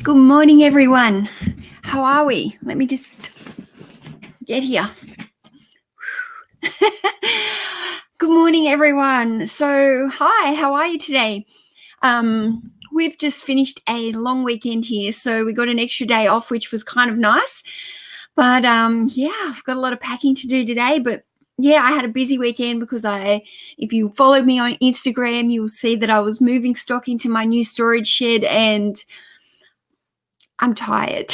Good morning, everyone. How are we? Let me just get here. Good morning, everyone. So, hi, how are you today? We've just finished a long weekend here, so we got an extra day off, which was kind of nice. But yeah, I've got a lot of packing to do today, but yeah, I had a busy weekend because if you followed me on Instagram, you'll see that I was moving stock into my new storage shed and I'm tired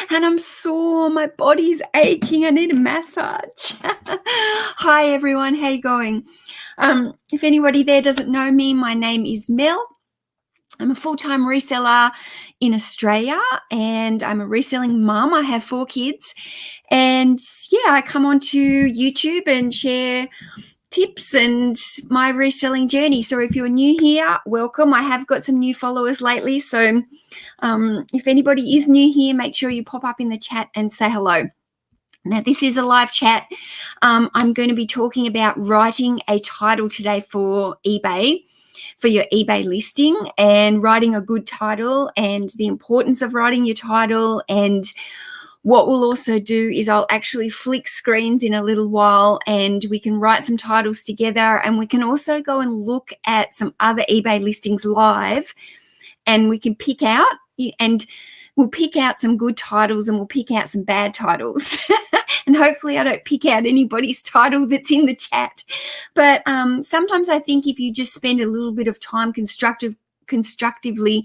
and I'm sore. My body's aching. I need a massage. Hi, everyone. How you going? If anybody there doesn't know me, my name is Mel. I'm a full-time reseller in Australia and I'm a reselling mum. I have 4 kids and yeah, I come onto YouTube and share tips and my reselling journey. So if you're new here, welcome. I have got some new followers lately. So if anybody is new here, make sure you pop up in the chat and say hello. Now, this is a live chat. I'm going to be talking about writing a title today for eBay, for your eBay listing, and writing a good title and the importance of writing your title. And what we'll also do is I'll actually flick screens in a little while and we can write some titles together, and we can also go and look at some other eBay listings live and we can pick out, and we'll pick out some good titles and we'll pick out some bad titles. And hopefully I don't pick out anybody's title that's in the chat. But sometimes I think if you just spend a little bit of time constructively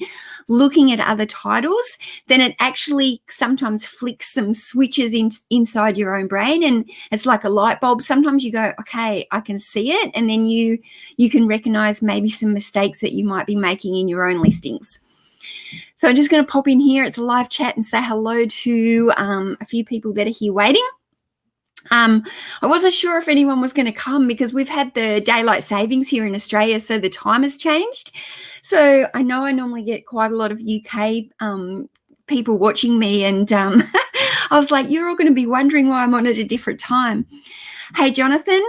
looking at other titles, then it actually sometimes flicks some switches inside your own brain, and it's like a light bulb. Sometimes you go, okay, I can see it, and then you can recognize maybe some mistakes that you might be making in your own listings. So I'm just going to pop in here. It's a live chat and say hello to a few people that are here waiting. I wasn't sure if anyone was going to come because we've had the daylight savings here in Australia, so the time has changed. So I know I normally get quite a lot of UK people watching me, and I was like, you're all going to be wondering why I'm on at a different time. Hey, Jonathan.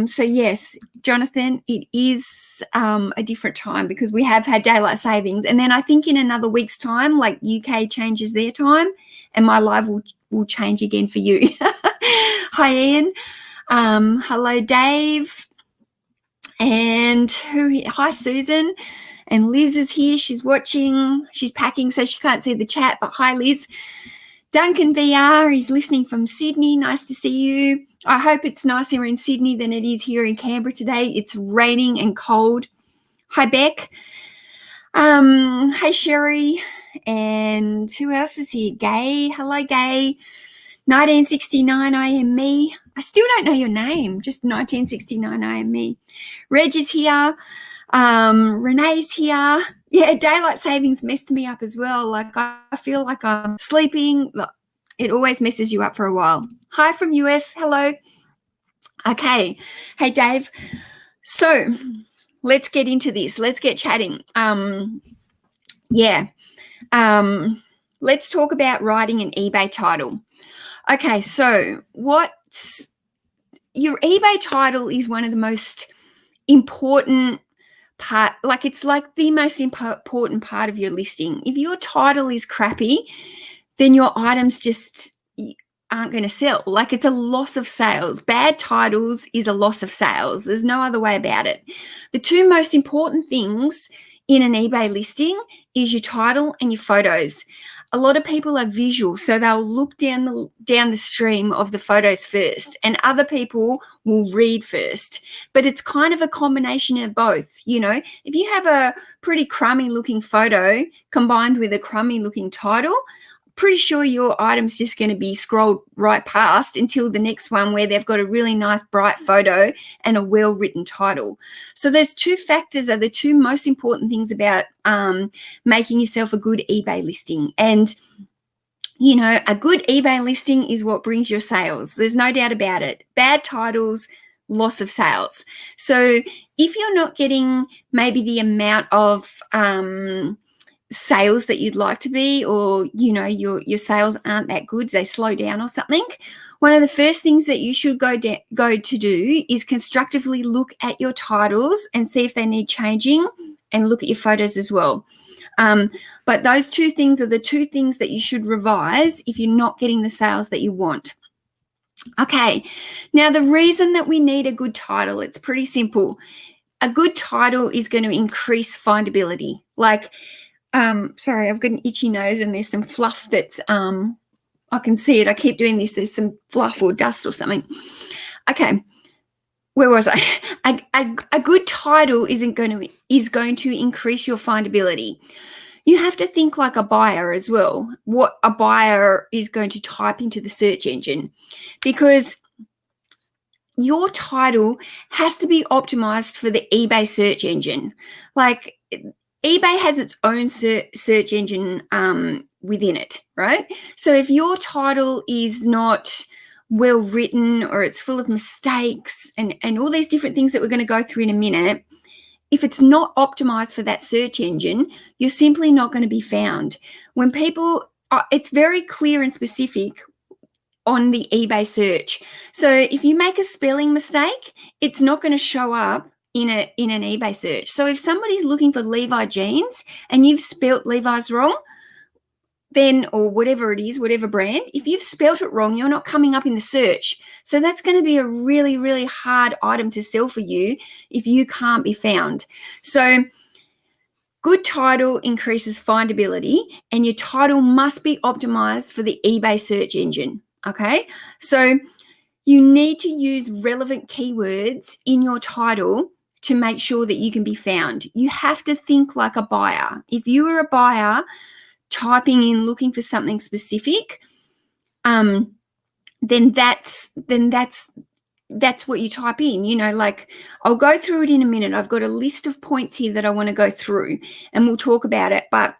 So yes, Jonathan, it is a different time because we have had daylight savings, and then I think in another week's time, like UK changes their time, and my live will change again for you. Hi, Ian. Hello, Dave. And hi, Susan. And Liz is here. She's watching. She's packing, so she can't see the chat. But hi, Liz. Duncan VR, he's listening from Sydney. Nice to see you. I hope it's nicer in Sydney than it is here in Canberra today. It's raining and cold. Hi, Beck. Hey, Sherry. And who else is here? Gay. Hello, Gay. 1969 I am me. I still don't know your name. Just 1969 I am me. Reg is here. Renee's here. Yeah, daylight savings messed me up as well. Like I feel like I'm sleeping. It always messes you up for a while. Hi from US. Hello. Okay. Hey, Dave. So let's get into this. Let's get chatting. Let's talk about writing an eBay title. Okay, so your eBay title is one of the most important part, like it's like the most important part of your listing. If your title is crappy, then your items just aren't going to sell. Like it's a loss of sales. Bad titles is a loss of sales. There's no other way about it. The 2 most important things in an eBay listing is your title and your photos. A lot of people are visual, so they'll look down the stream of the photos first, and other people will read first. But it's kind of a combination of both. You know, if you have a pretty crummy looking photo combined with a crummy looking title, pretty sure your item's just going to be scrolled right past until the next one where they've got a really nice bright photo and a well-written title. So those 2 factors are the 2 most important things about making yourself a good eBay listing. And, you know, a good eBay listing is what brings your sales. There's no doubt about it. Bad titles, loss of sales. So if you're not getting maybe the amount of sales that you'd like to be, or you know your sales aren't that good, they slow down or something, one of the first things that you should go to do is constructively look at your titles and see if they need changing, and look at your photos as well. But those two things are the two things that you should revise if you're not getting the sales that you want. Okay, now the reason that we need a good title, it's pretty simple. A good title is going to increase findability. Like, sorry, I've got an itchy nose and there's some fluff that's, I can see it. I keep doing this. There's some fluff or dust or something. Okay, where was I? A good title is going to increase your findability. You have to think like a buyer as well, what a buyer is going to type into the search engine, because your title has to be optimized for the eBay search engine. Like, eBay has its own search engine within it, right? So if your title is not well written, or it's full of mistakes and all these different things that we're going to go through in a minute, if it's not optimized for that search engine, you're simply not going to be found. When people, it's very clear and specific on the eBay search. So if you make a spelling mistake, it's not going to show up in an eBay search. So if somebody's looking for Levi jeans and you've spelt Levi's wrong, then, or whatever it is, whatever brand, if you've spelt it wrong, you're not coming up in the search. So that's going to be a really, really hard item to sell for you if you can't be found. So good title increases findability, and your title must be optimized for the eBay search engine. Okay, so you need to use relevant keywords in your title to make sure that you can be found. You have to think like a buyer. If you are a buyer typing in looking for something specific, then that's what you type in. You know, like, I'll go through it in a minute. I've got a list of points here that I want to go through and we'll talk about it. But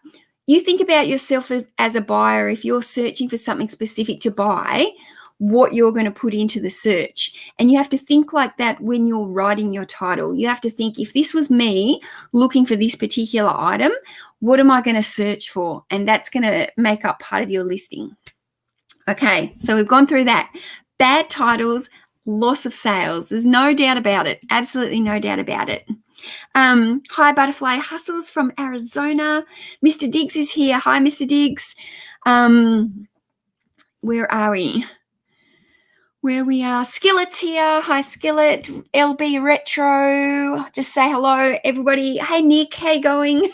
you think about yourself as a buyer. If you're searching for something specific to buy, what you're going to put into the search. And you have to think like that when you're writing your title. You have to think, if this was me looking for this particular item, what am I going to search for? And that's going to make up part of your listing. Okay, so we've gone through that. Bad titles, loss of sales. There's no doubt about it. Absolutely no doubt about it. Hi, Butterfly Hustles from Arizona. Mr. Diggs is here. Hi, Mr. Diggs. Where are we? Where we are. Skillet's here. Hi, Skillet. LB Retro. Just say hello, everybody. Hey, Nick. How you going?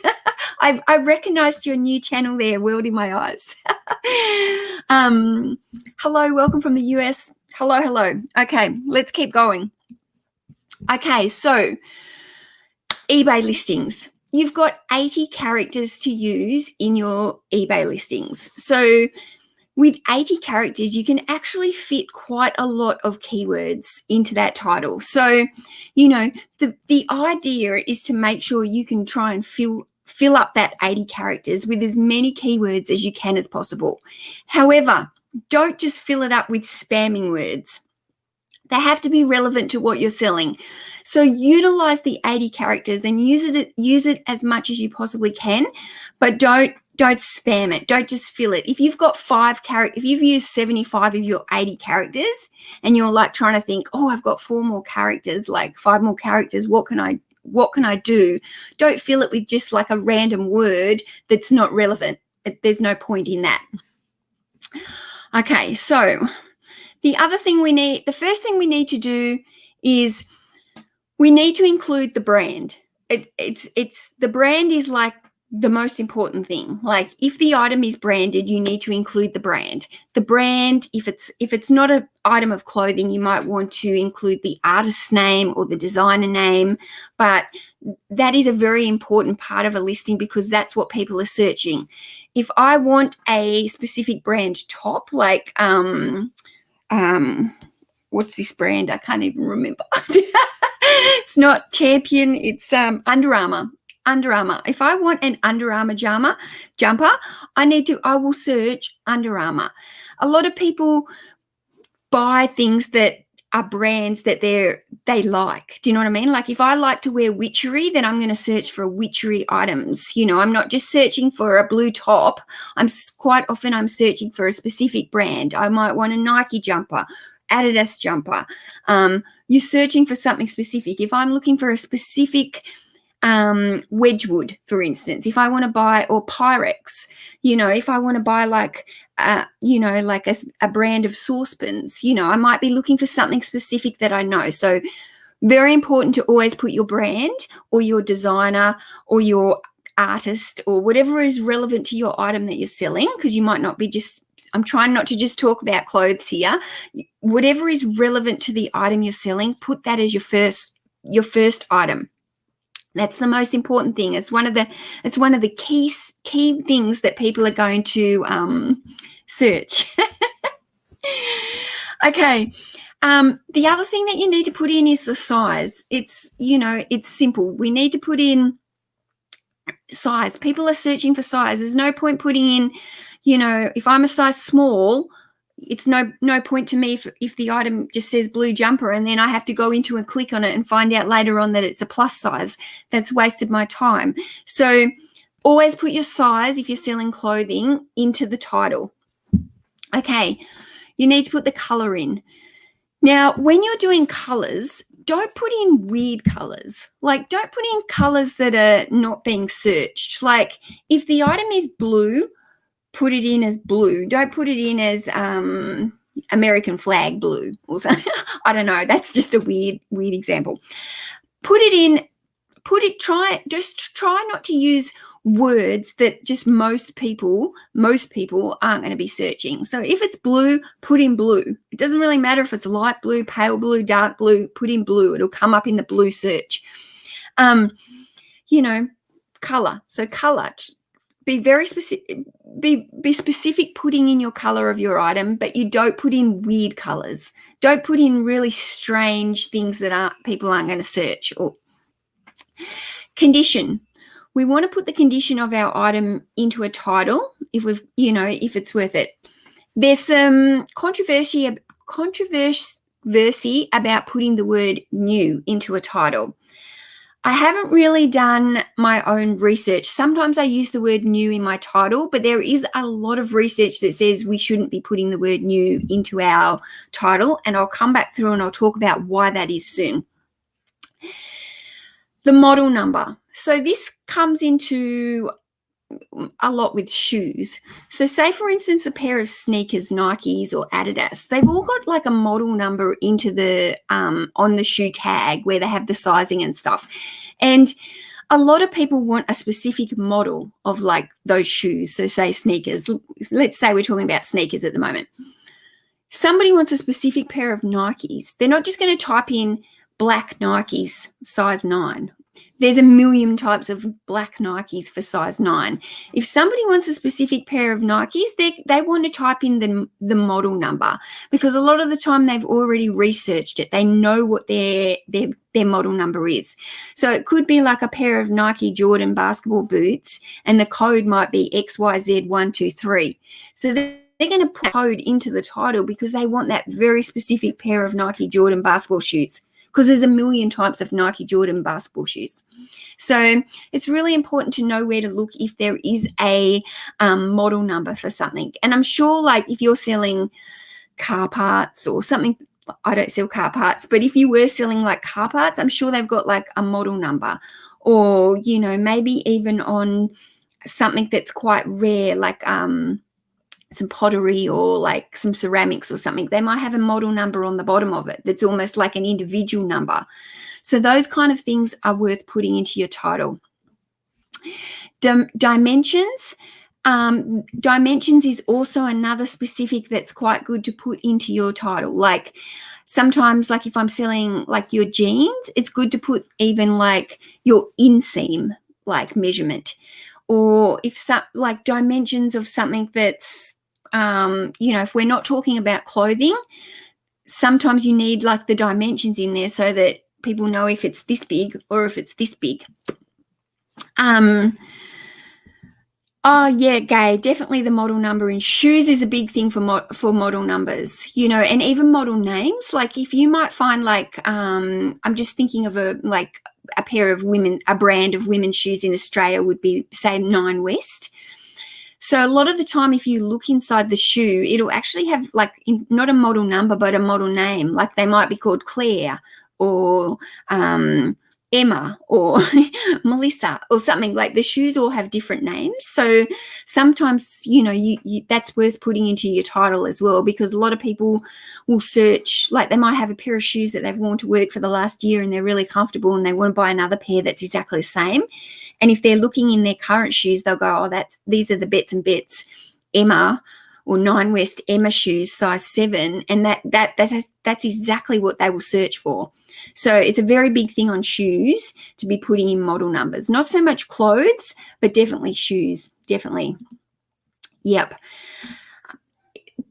I recognized your new channel there. World in my eyes. Hello. Welcome from the US. Hello, hello. Okay, let's keep going. Okay, so eBay listings. You've got 80 characters to use in your eBay listings. So with 80 characters, you can actually fit quite a lot of keywords into that title. So, you know, the idea is to make sure you can try and fill up that 80 characters with as many keywords as you can as possible. However, don't just fill it up with spamming words. They have to be relevant to what you're selling. So utilize the 80 characters and use it as much as you possibly can, but don't spam it. Don't just fill it. If you've got 5 characters, if you've used 75 of your 80 characters and you're like trying to think, oh, I've got 4 more characters, like 5 more characters, what can I do? Don't fill it with just like a random word that's not relevant. There's no point in that. Okay, so the first thing we need to do is we need to include the brand. It's the brand is like the most important thing. Like, if the item is branded, you need to include the brand. The brand, if it's not an item of clothing, you might want to include the artist's name or the designer name, but that is a very important part of a listing because that's what people are searching. If I want a specific brand top, like what's this brand? I can't even remember. It's not Champion, it's Under Armour. Under Armour. If I want an Under Armour jumper, I will search Under Armour. A lot of people buy things that are brands that they like. Do you know what I mean? Like, if I like to wear Witchery, then I'm going to search for Witchery items. You know, I'm not just searching for a blue top. Quite often I'm searching for a specific brand. I might want a Nike jumper, Adidas jumper. You're searching for something specific. If I'm looking for a specific Wedgwood, for instance, if I want to buy, or Pyrex, if I want to buy like a brand of saucepans, I might be looking for something specific that I know. So very important to always put your brand or your designer or your artist or whatever is relevant to your item that you're selling, because you might not be I'm trying not to just talk about clothes here. Whatever is relevant to the item you're selling, put that as your first item. That's the most important thing. It's one of the key things that people are going to search. Okay. The other thing that you need to put in is the size. It's simple. We need to put in size. People are searching for size. There's no point putting in, if I'm a size small, it's no point to me if the item just says blue jumper and then I have to go into and click on it and find out later on that it's a plus size. That's wasted my time. So always put your size, if you're selling clothing, into the title. Okay, you need to put the color in. Now, when you're doing colors, don't put in weird colors. Like, don't put in colors that are not being searched. Like, if the item is blue, put it in as blue. Don't put it in as American flag blue or something. I don't know. That's just a weird example. Try not to use words that just most people aren't going to be searching. So if it's blue, put in blue. It doesn't really matter if it's light blue, pale blue, dark blue, put in blue. It'll come up in the blue search. Color. So color. Be very specific. Be specific putting in your color of your item, but you don't put in weird colors. Don't put in really strange things that people aren't going to search. Or condition. We want to put the condition of our item into a title if it's worth it. There's some controversy about putting the word new into a title. I haven't really done my own research. Sometimes I use the word new in my title, but there is a lot of research that says we shouldn't be putting the word new into our title, and I'll come back through and I'll talk about why that is soon. The model number. So this comes into a lot with shoes. So say, for instance, a pair of sneakers, Nikes or Adidas, they've all got like a model number into the on the shoe tag where they have the sizing and stuff. And a lot of people want a specific model of like those shoes. So say sneakers. Let's say we're talking about sneakers at the moment. Somebody wants a specific pair of Nikes. They're not just going to type in black Nikes size 9. There's a million types of black Nikes for size 9. If somebody wants a specific pair of Nikes, they want to type in the model number, because a lot of the time they've already researched it. They know what their model number is. So it could be like a pair of Nike Jordan basketball boots, and the code might be XYZ123. So they're going to put code into the title because they want that very specific pair of Nike Jordan basketball shoes, because there's a million types of Nike Jordan basketball shoes. So it's really important to know where to look if there is a model number for something. And I'm sure, like, if you're selling car parts or something, I don't sell car parts, but if you were selling like car parts, I'm sure they've got like a model number, or, maybe even on something that's quite rare, like some pottery or like some ceramics or something, they might have a model number on the bottom of it that's almost like an individual number. So those kind of things are worth putting into your title. Dimensions. Dimensions is also another specific that's quite good to put into your title. Like sometimes, like if I'm selling like your jeans, it's good to put even like your inseam like measurement, or if some like dimensions of something that's if we're not talking about clothing, sometimes you need like the dimensions in there so that people know if it's this big or if it's this big. Oh yeah, Gay, definitely the model number in shoes is a big thing for model numbers, and even model names. Like if you might find like, I'm just thinking of a brand of women's shoes in Australia would be, say, 9 West. So a lot of the time, if you look inside the shoe, it'll actually have like not a model number, but a model name. Like they might be called Claire or Emma or Melissa or something. Like the shoes all have different names. So sometimes, that's worth putting into your title as well, because a lot of people will search, like they might have a pair of shoes that they've worn to work for the last year and they're really comfortable and they want to buy another pair that's exactly the same. And if they're looking in their current shoes, they'll go, these are the Bets and Bets Emma or Nine West Emma shoes, size 7, and that's exactly what they will search for. So it's a very big thing on shoes to be putting in model numbers. Not so much clothes, but definitely shoes. Definitely. Yep.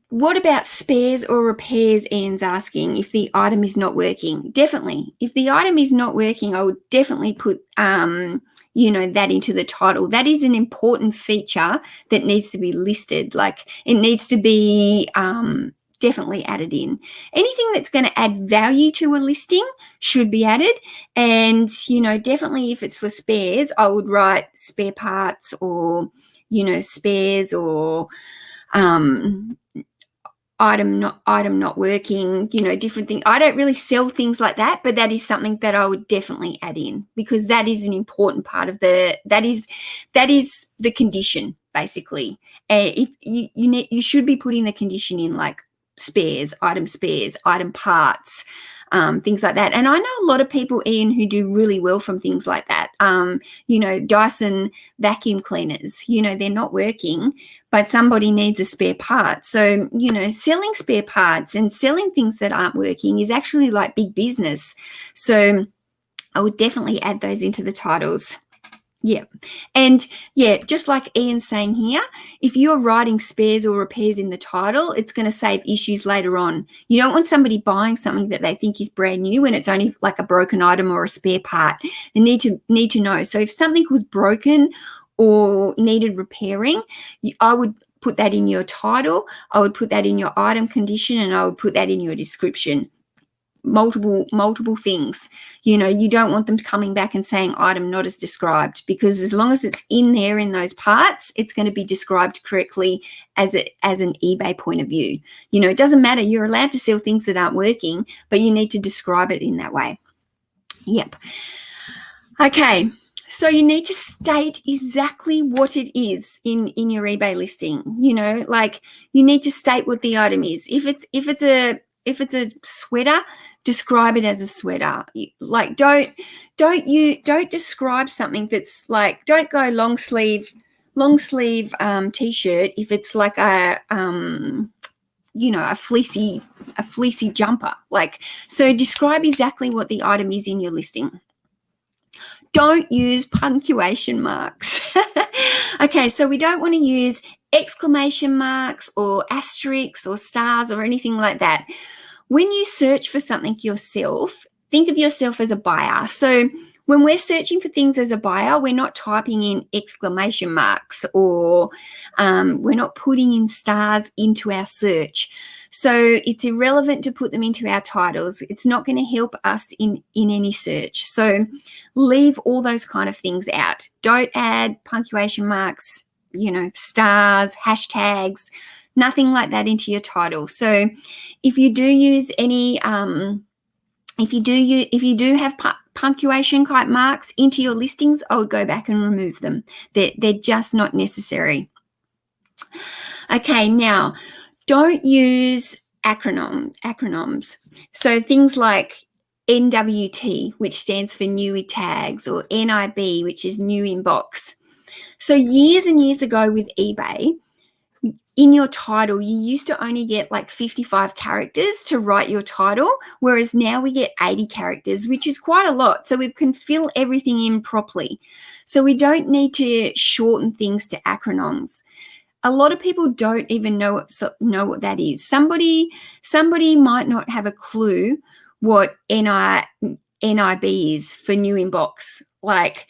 What about spares or repairs? Ian's asking if the item is not working. Definitely. If the item is not working, I would definitely put that into the title. That is an important feature that needs to be listed. Like it needs to be definitely added in. Anything that's going to add value to a listing should be added. And, definitely if it's for spares, I would write spare parts or, spares or item not working, different things. I don't really sell things like that, but that is something that I would definitely add in, because that is an important part of that is the condition, basically. If you should be putting the condition in, like spares, item parts, things like that. And I know a lot of people, Ian, who do really well from things like that. Dyson vacuum cleaners, they're not working, but somebody needs a spare part. So, selling spare parts and selling things that aren't working is actually like big business. So I would definitely add those into the titles. Yeah. And just like Ian's saying here, if you're writing spares or repairs in the title, it's going to save issues later on. You don't want somebody buying something that they think is brand new when it's only like a broken item or a spare part. They need to know. So if something was broken or needed repairing, I would put that in your title. I would put that in your item condition, and I would put that in your description. Multiple things. You don't want them coming back and saying item not as described, because as long as it's in there in those parts, it's going to be described correctly as an eBay point of view. It doesn't matter. You're allowed to sell things that aren't working, but you need to describe it in that way. Yep. Okay. So you need to state exactly what it is in your eBay listing. Like you need to state what the item is. If it's a sweater, describe it as a sweater. Like don't describe something that's like, don't go long sleeve t-shirt if it's like a fleecy jumper. Like, so describe exactly what the item is in your listing. Don't use punctuation marks. Okay, so we don't want to use exclamation marks or asterisks or stars or anything like that. When you search for something yourself, think of yourself as a buyer. So when we're searching for things as a buyer, we're not typing in exclamation marks or we're not putting in stars into our search. So it's irrelevant to put them into our titles. It's not going to help us in any search. So leave all those kind of things out. Don't add punctuation marks, stars, hashtags, nothing like that into your title. So if you do use any, if you do have punctuation type marks into your listings, I would go back and remove them. They're just not necessary. Okay, now don't use acronyms. So things like NWT, which stands for new tags, or NIB, which is new inbox. So years and years ago with eBay, in your title, you used to only get like 55 characters to write your title, whereas now we get 80 characters, which is quite a lot. So we can fill everything in properly. So we don't need to shorten things to acronyms. A lot of people don't even know what that is. Somebody might not have a clue what NIB is for new inbox. Like,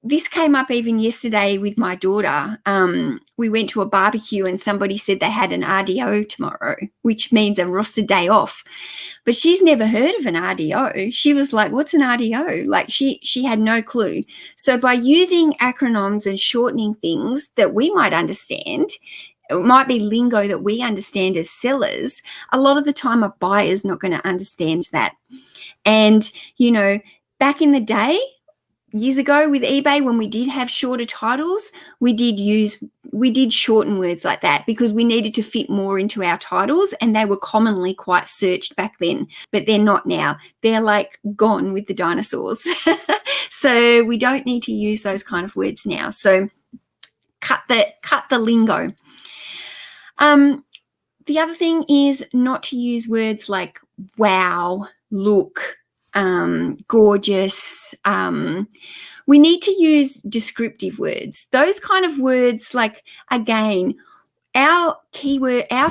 this came up even yesterday with my daughter. We went to a barbecue and somebody said they had an RDO tomorrow, which means a rostered day off. But she's never heard of an RDO. She was like, what's an RDO? Like she had no clue. So by using acronyms and shortening things that we might understand, it might be lingo that we understand as sellers, a lot of the time a buyer's not going to understand that. And, back in the day, years ago with eBay, when we did have shorter titles, we did shorten words like that because we needed to fit more into our titles, and they were commonly quite searched back then, but they're not now. They're like gone with the dinosaurs. So we don't need to use those kind of words now. So cut the lingo. The other thing is not to use words like wow, look, gorgeous. We need to use descriptive words. Those kind of words, like, again, our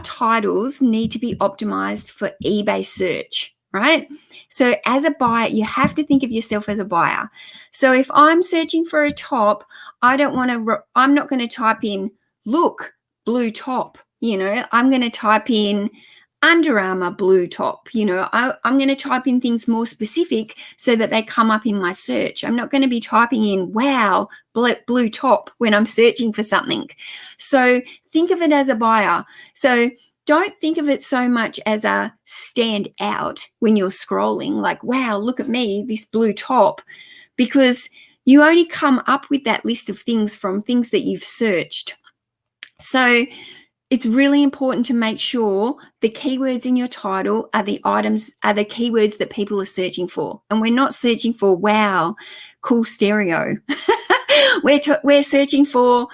titles need to be optimized for eBay search, right? So as a buyer, you have to think of yourself as a buyer. So if I'm searching for a top, I'm not going to type in, look, blue top. I'm going to type in Under Armour blue top. I'm going to type in things more specific so that they come up in my search. I'm not going to be typing in, wow, blue top when I'm searching for something. So think of it as a buyer. So don't think of it so much as a stand out when you're scrolling, like, wow, look at me, this blue top, because you only come up with that list of things from things that you've searched. So it's really important to make sure the keywords in your title are the keywords that people are searching for. And we're not searching for, wow, cool stereo. We're searching for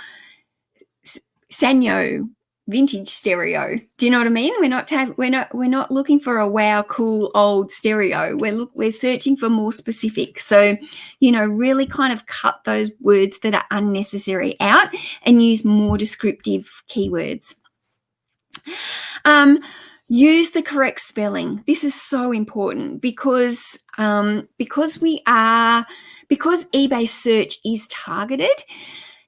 Sanyo vintage stereo. Do you know what I mean? We're not looking for a wow, cool old stereo. We're searching for more specific. So, really kind of cut those words that are unnecessary out and use more descriptive keywords. Use the correct spelling. This is so important because eBay search is targeted.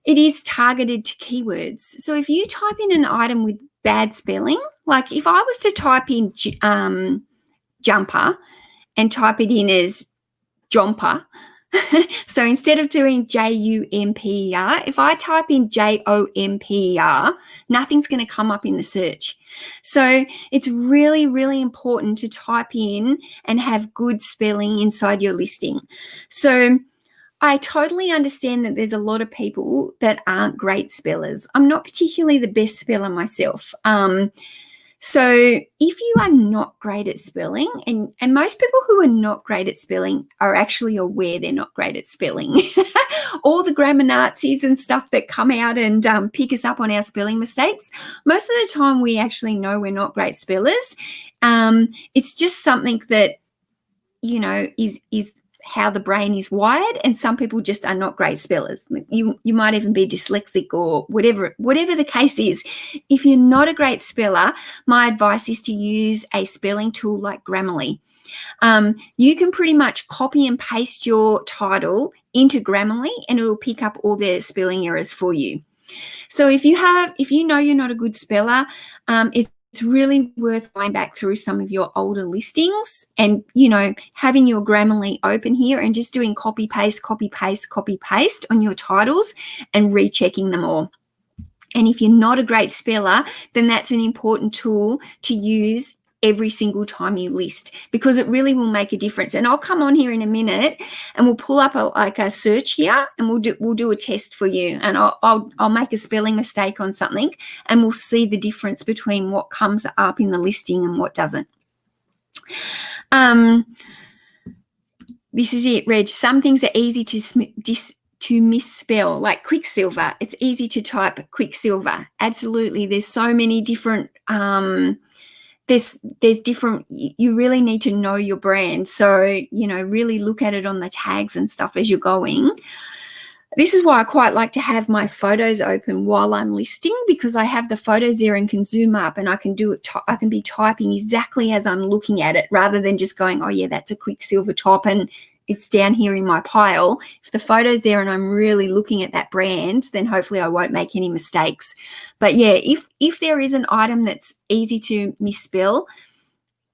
It is targeted to keywords. So if you type in an item with bad spelling, like if I was to type in jumper and type it in as jomper, so instead of doing Jumper, if I type in Jomper, nothing's going to come up in the search. So it's really, really important to type in and have good spelling inside your listing. So I totally understand that there's a lot of people that aren't great spellers. I'm not particularly the best speller myself. So if you are not great at spelling, and most people who are not great at spelling are actually aware they're not great at spelling. All the grammar Nazis and stuff that come out and pick us up on our spelling mistakes, most of the time we actually know we're not great spellers. It's just something that, is how the brain is wired, and some people just are not great spellers. You might even be dyslexic or whatever the case is. If you're not a great speller, my advice is to use a spelling tool like Grammarly. You can pretty much copy and paste your title into Grammarly and it will pick up all the spelling errors for you. So if you know you're not a good speller, it's really worth going back through some of your older listings and, having your Grammarly open here and just doing copy, paste on your titles and rechecking them all. And if you're not a great speller, then that's an important tool to use every single time you list, because it really will make a difference. And I'll come on here in a minute and we'll pull up a search here and we'll do a test for you, and I'll make a spelling mistake on something and we'll see the difference between what comes up in the listing and what doesn't. This is it, Reg. Some things are easy to misspell, like Quicksilver. It's easy to type Quicksilver. Absolutely. There's so many different there's different, you really need to know your brand. So, really look at it on the tags and stuff as you're going. This is why I quite like to have my photos open while I'm listing, because I have the photos there and can zoom up and I can do it. I can be typing exactly as I'm looking at it, rather than just going, oh yeah, that's a Quicksilver top and it's down here in my pile. If the photo's there and I'm really looking at that brand, then hopefully I won't make any mistakes. But yeah, if there is an item that's easy to misspell,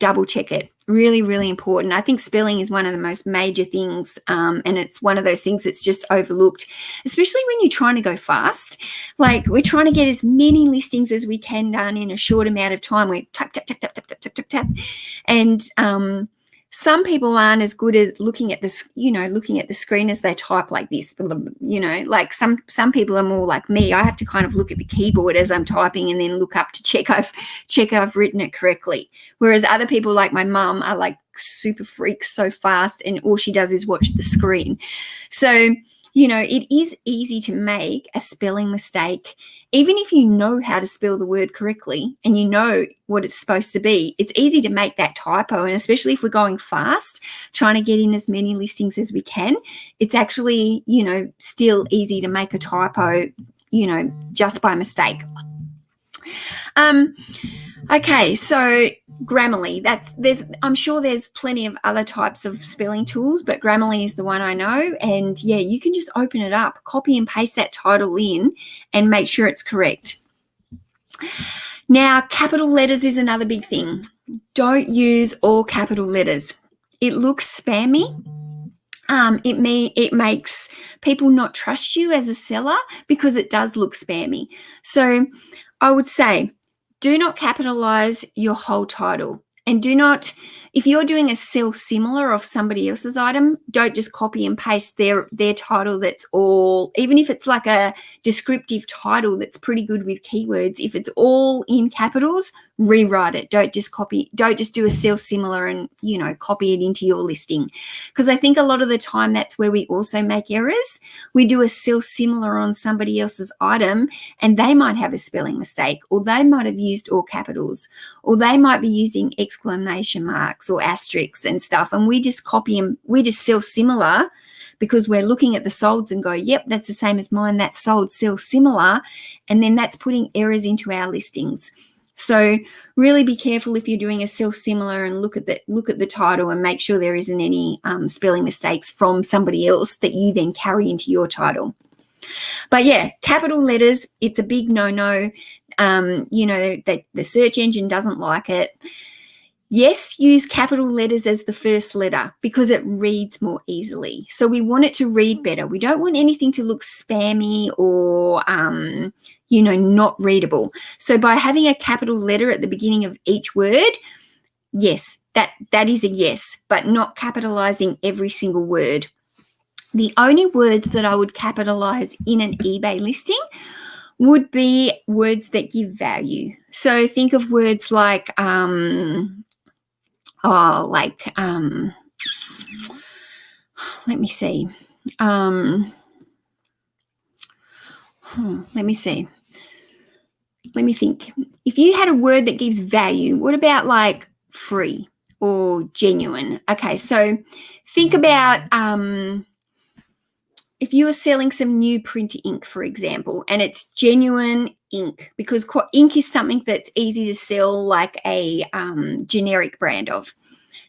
double check it. Really, really important. I think spelling is one of the most major things, and it's one of those things that's just overlooked, especially when you're trying to go fast. Like, we're trying to get as many listings as we can done in a short amount of time. We tap, tap, tap, tap, tap, tap, tap, tap, tap. And some people aren't as good as looking at this, looking at the screen as they type like this. Like some people are more like me. I have to kind of look at the keyboard as I'm typing and then look up to check I've written it correctly. Whereas other people like my mum are like super freaks so fast, and all she does is watch the screen. So, it is easy to make a spelling mistake. Even if you know how to spell the word correctly and you know what it's supposed to be, it's easy to make that typo. And especially if we're going fast, trying to get in as many listings as we can, it's actually, still easy to make a typo, just by mistake. Okay, so Grammarly, I'm sure there's plenty of other types of spelling tools, but Grammarly is the one I know. And yeah, you can just open it up, copy and paste that title in and make sure it's correct. Now, capital letters is another big thing. Don't use all capital letters. It looks spammy. It makes people not trust you as a seller because it does look spammy. So I would say, do not capitalize your whole title, and do not, if you're doing a sell similar of somebody else's item, don't just copy and paste their title that's all, even if it's like a descriptive title that's pretty good with keywords, if it's all in capitals, rewrite it. Don't just do a sell similar and, copy it into your listing. Because I think a lot of the time that's where we also make errors. We do a sell similar on somebody else's item and they might have a spelling mistake, or they might have used all capitals, or they might be using exclamation marks or asterisks and stuff. And we just copy them, we just sell similar because we're looking at the solds and go, yep, that's the same as mine, that's sold, sell similar. And then that's putting errors into our listings. So really be careful if you're doing a sell similar, and look at the title and make sure there isn't any spelling mistakes from somebody else that you then carry into your title. But yeah, capital letters, it's a big no-no. That the search engine doesn't like it. Yes, use capital letters as the first letter because it reads more easily. So we want it to read better. We don't want anything to look spammy or, not readable. So by having a capital letter at the beginning of each word, yes, that is a yes, but not capitalizing every single word. The only words that I would capitalize in an eBay listing would be words that give value. So think of words like, let me see. Let me think. If you had a word that gives value, what about like free or genuine? Okay, so think about if you are selling some new printer ink, for example, and it's genuine ink, because ink is something that's easy to sell like a generic brand of.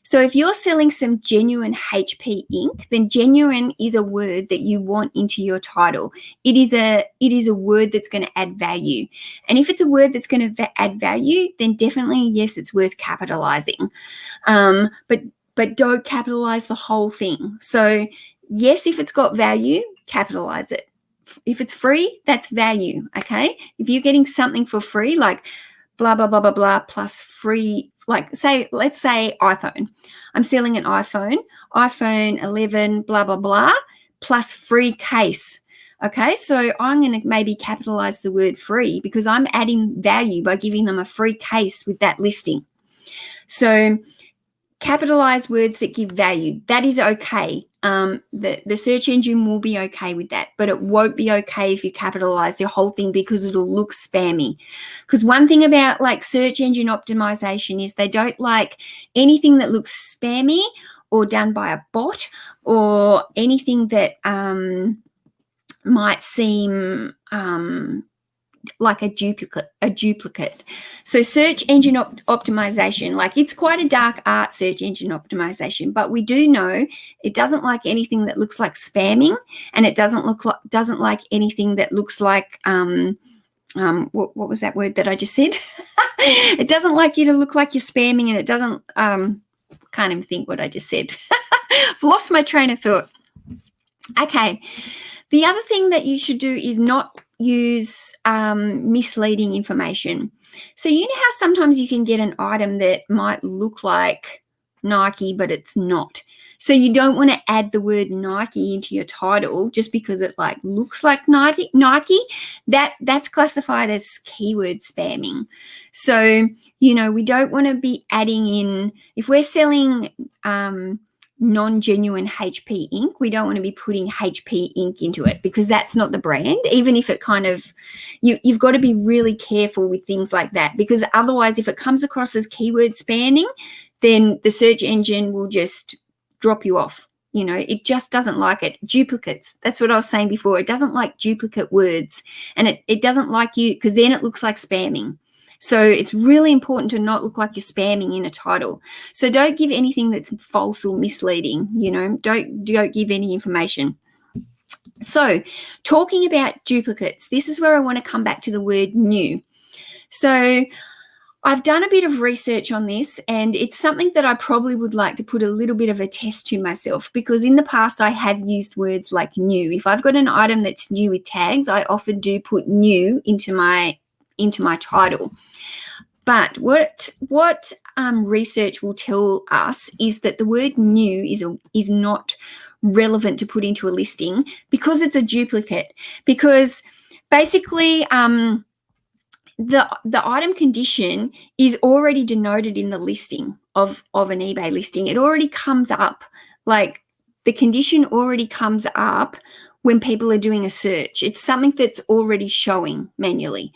So if you're selling some genuine HP ink, then genuine is a word that you want into your title. It is a word that's going to add value. And if it's a word that's going to add value, then definitely, yes, it's worth capitalizing. But don't capitalize the whole thing. So yes, if it's got value, capitalize it. If it's free, that's value, okay? If you're getting something for free, like blah, blah, blah, blah, blah, plus free, like let's say iPhone. I'm selling an iPhone 11, blah, blah, blah, plus free case. Okay, so I'm going to maybe capitalize the word free because I'm adding value by giving them a free case with that listing. So capitalize words that give value. That is okay. The search engine will be okay with that, but it won't be okay if you capitalize your whole thing because it'll look spammy. Because one thing about like search engine optimization is they don't like anything that looks spammy or done by a bot or anything that might seem like a duplicate. So search engine optimization, like it's quite a dark art, search engine optimization, but we do know it doesn't like anything that looks like spamming, and it doesn't like anything that looks like what was that word that I just said? It doesn't like you to look like you're spamming, and it doesn't can't even think what I just said. I've lost my train of thought. Okay. The other thing that you should do is not use misleading information. So you know how sometimes you can get an item that might look like Nike, but it's not. So you don't want to add the word Nike into your title just because it like looks like Nike. That's classified as keyword spamming. So, we don't want to be adding in, if we're selling non-genuine HP ink, we don't want to be putting HP ink into it because that's not the brand. Even if it kind of, you've got to be really careful with things like that, because otherwise if it comes across as keyword spamming, then the search engine will just drop you off. It just doesn't like it. Duplicates, that's what I was saying before. It doesn't like duplicate words, and it doesn't like you, because then it looks like spamming. So it's really important to not look like you're spamming in a title. So don't give anything that's false or misleading. Don't give any information. So talking about duplicates, this is where I want to come back to the word new. So I've done a bit of research on this, and it's something that I probably would like to put a little bit of a test to myself, because in the past I have used words like new. If I've got an item that's new with tags, I often do put new into my title. But what research will tell us is that the word new is not relevant to put into a listing because it's a duplicate. Because basically, the item condition is already denoted in the listing of an eBay listing. It already comes up, like the condition already comes up when people are doing a search. It's something that's already showing manually.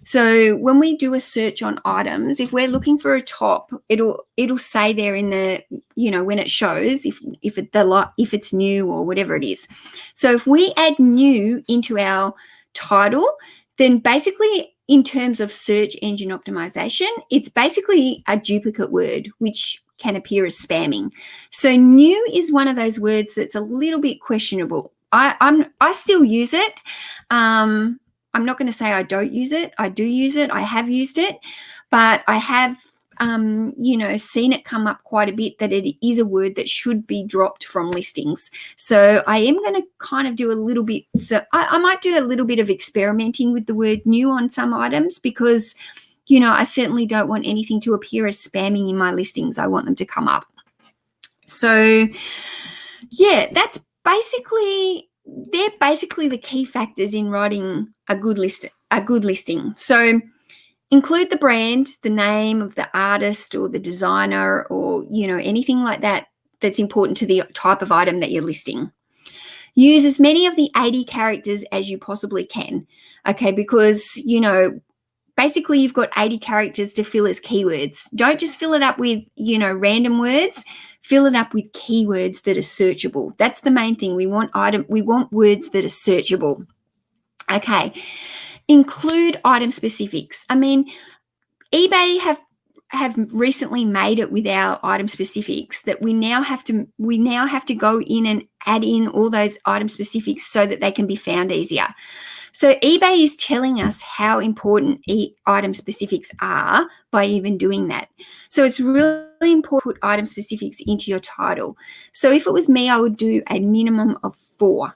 So when we do a search on items, if we're looking for a top, it'll say there in the, when it shows if it's new or whatever it is. So if we add new into our title, then basically in terms of search engine optimization, it's basically a duplicate word, which can appear as spamming. So new is one of those words that's a little bit questionable. I still use it. I'm not going to say I don't use it. I do use it. I have used it, but I have, seen it come up quite a bit that it is a word that should be dropped from listings. So I am going to kind of do a little bit. So I might do a little bit of experimenting with the word new on some items, because, I certainly don't want anything to appear as spamming in my listings. I want them to come up. So yeah, they're basically the key factors in writing a good listing. So include the brand, the name of the artist or the designer, or anything like that that's important to the type of item that you're listing. Use as many of the 80 characters as you possibly can, okay? Because basically you've got 80 characters to fill as keywords. Don't just fill it up with random words. Fill it up with keywords that are searchable. That's the main thing. We want words that are searchable. Okay. Include item specifics. I mean, eBay have recently made it with our item specifics that we now have to go in and add in all those item specifics so that they can be found easier. So eBay is telling us how important item specifics are by even doing that. So it's really important to put item specifics into your title. So if it was me, I would do a minimum of 4.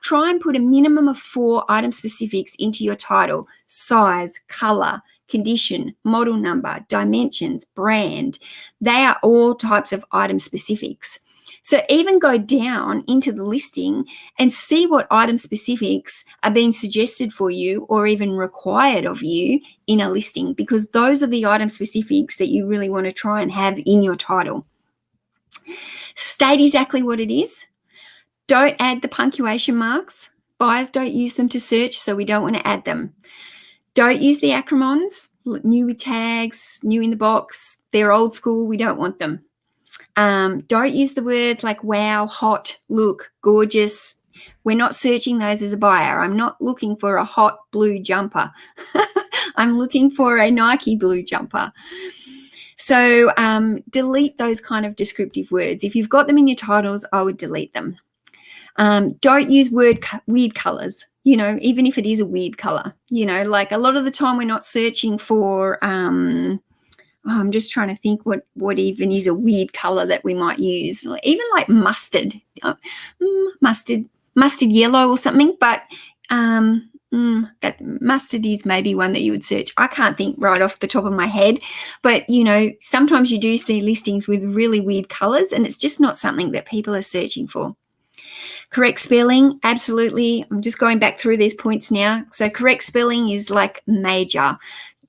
Try and put a minimum of 4 item specifics into your title: size, color, condition, model number, dimensions, brand. They are all types of item specifics. So even go down into the listing and see what item specifics are being suggested for you or even required of you in a listing, because those are the item specifics that you really want to try and have in your title. State exactly what it is. Don't add the punctuation marks. Buyers don't use them to search, so we don't want to add them. Don't use the acronyms, new with tags, new in the box. They're old school. We don't want them. Don't use the words like wow, hot, look, gorgeous. We're not searching those as a buyer. I'm not looking for a hot blue jumper. I'm looking for a Nike blue jumper. So delete those kind of descriptive words. If you've got them in your titles, I would delete them. Don't use weird colors, even if it is a weird color. Like a lot of the time we're not searching for I'm just trying to think what even is a weird color that we might use, even like mustard yellow or something. But That mustard is maybe one that you would search. I can't think right off the top of my head, but sometimes you do see listings with really weird colors, and it's just not something that people are searching for. Correct spelling, absolutely. I'm just going back through these points now. So correct spelling is like major.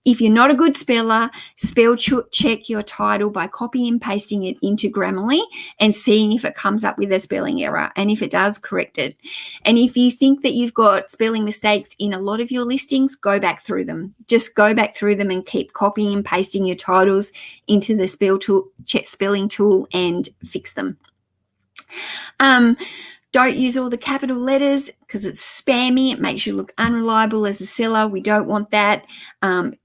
If you're not a good speller, spell check your title by copying and pasting it into Grammarly and seeing if it comes up with a spelling error. And if it does, correct it. And if you think that you've got spelling mistakes in a lot of your listings, go back through them. Just go back through them and keep copying and pasting your titles into the spelling tool and fix them. Don't use all the capital letters because it's spammy. It makes you look unreliable as a seller. We don't want that.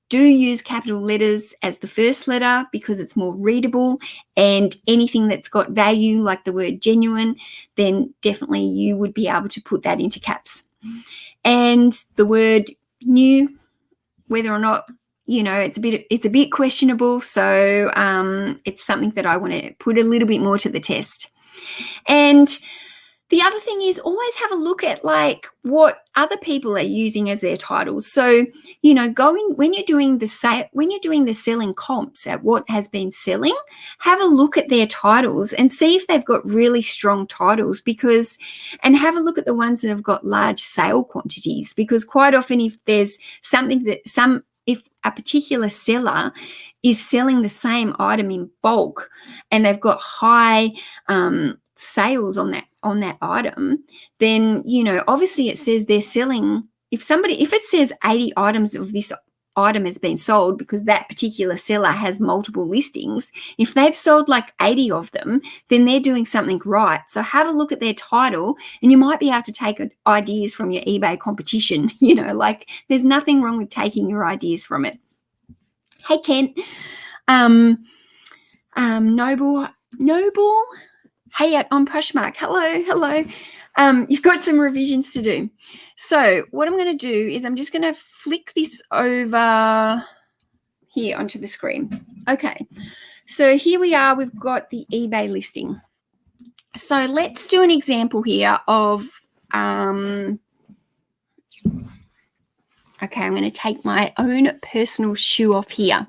Do use capital letters as the first letter because it's more readable, and anything that's got value like the word genuine, then definitely you would be able to put that into caps. And the word new, whether or not, it's a bit questionable. So it's something that I want to put a little bit more to the test. And the other thing is always have a look at like what other people are using as their titles. So, when you're doing the selling comps at what has been selling, have a look at their titles and see if they've got really strong titles, and have a look at the ones that have got large sale quantities, because quite often if there's if a particular seller is selling the same item in bulk and they've got high sales on that item, then obviously it says they're selling. If it says 80 items of this item has been sold because that particular seller has multiple listings, if they've sold like 80 of them, then they're doing something right. So have a look at their title, and you might be able to take ideas from your eBay competition. Like there's nothing wrong with taking your ideas from it. Hey Kent, Noble. Hey, on Poshmark. Hello. You've got some revisions to do. So what I'm going to do is I'm just going to flick this over here onto the screen. Okay. So here we are. We've got the eBay listing. So let's do an example here of, okay, I'm going to take my own personal shoe off here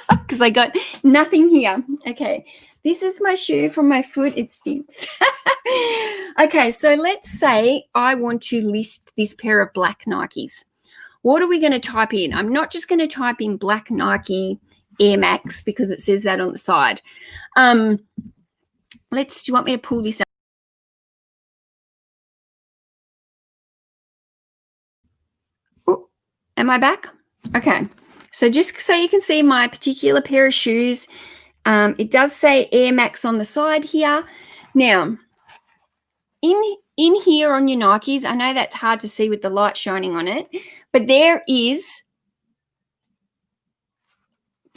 because I got nothing here. Okay. This is my shoe from my foot. It stinks. Okay, so let's say I want to list this pair of black Nikes. What are we going to type in? I'm not just going to type in black Nike Air Max because it says that on the side. Do you want me to pull this up? Oh, am I back? Okay, so just so you can see my particular pair of shoes, it does say Air Max on the side here. Now, in here on your Nikes, I know that's hard to see with the light shining on it, but there is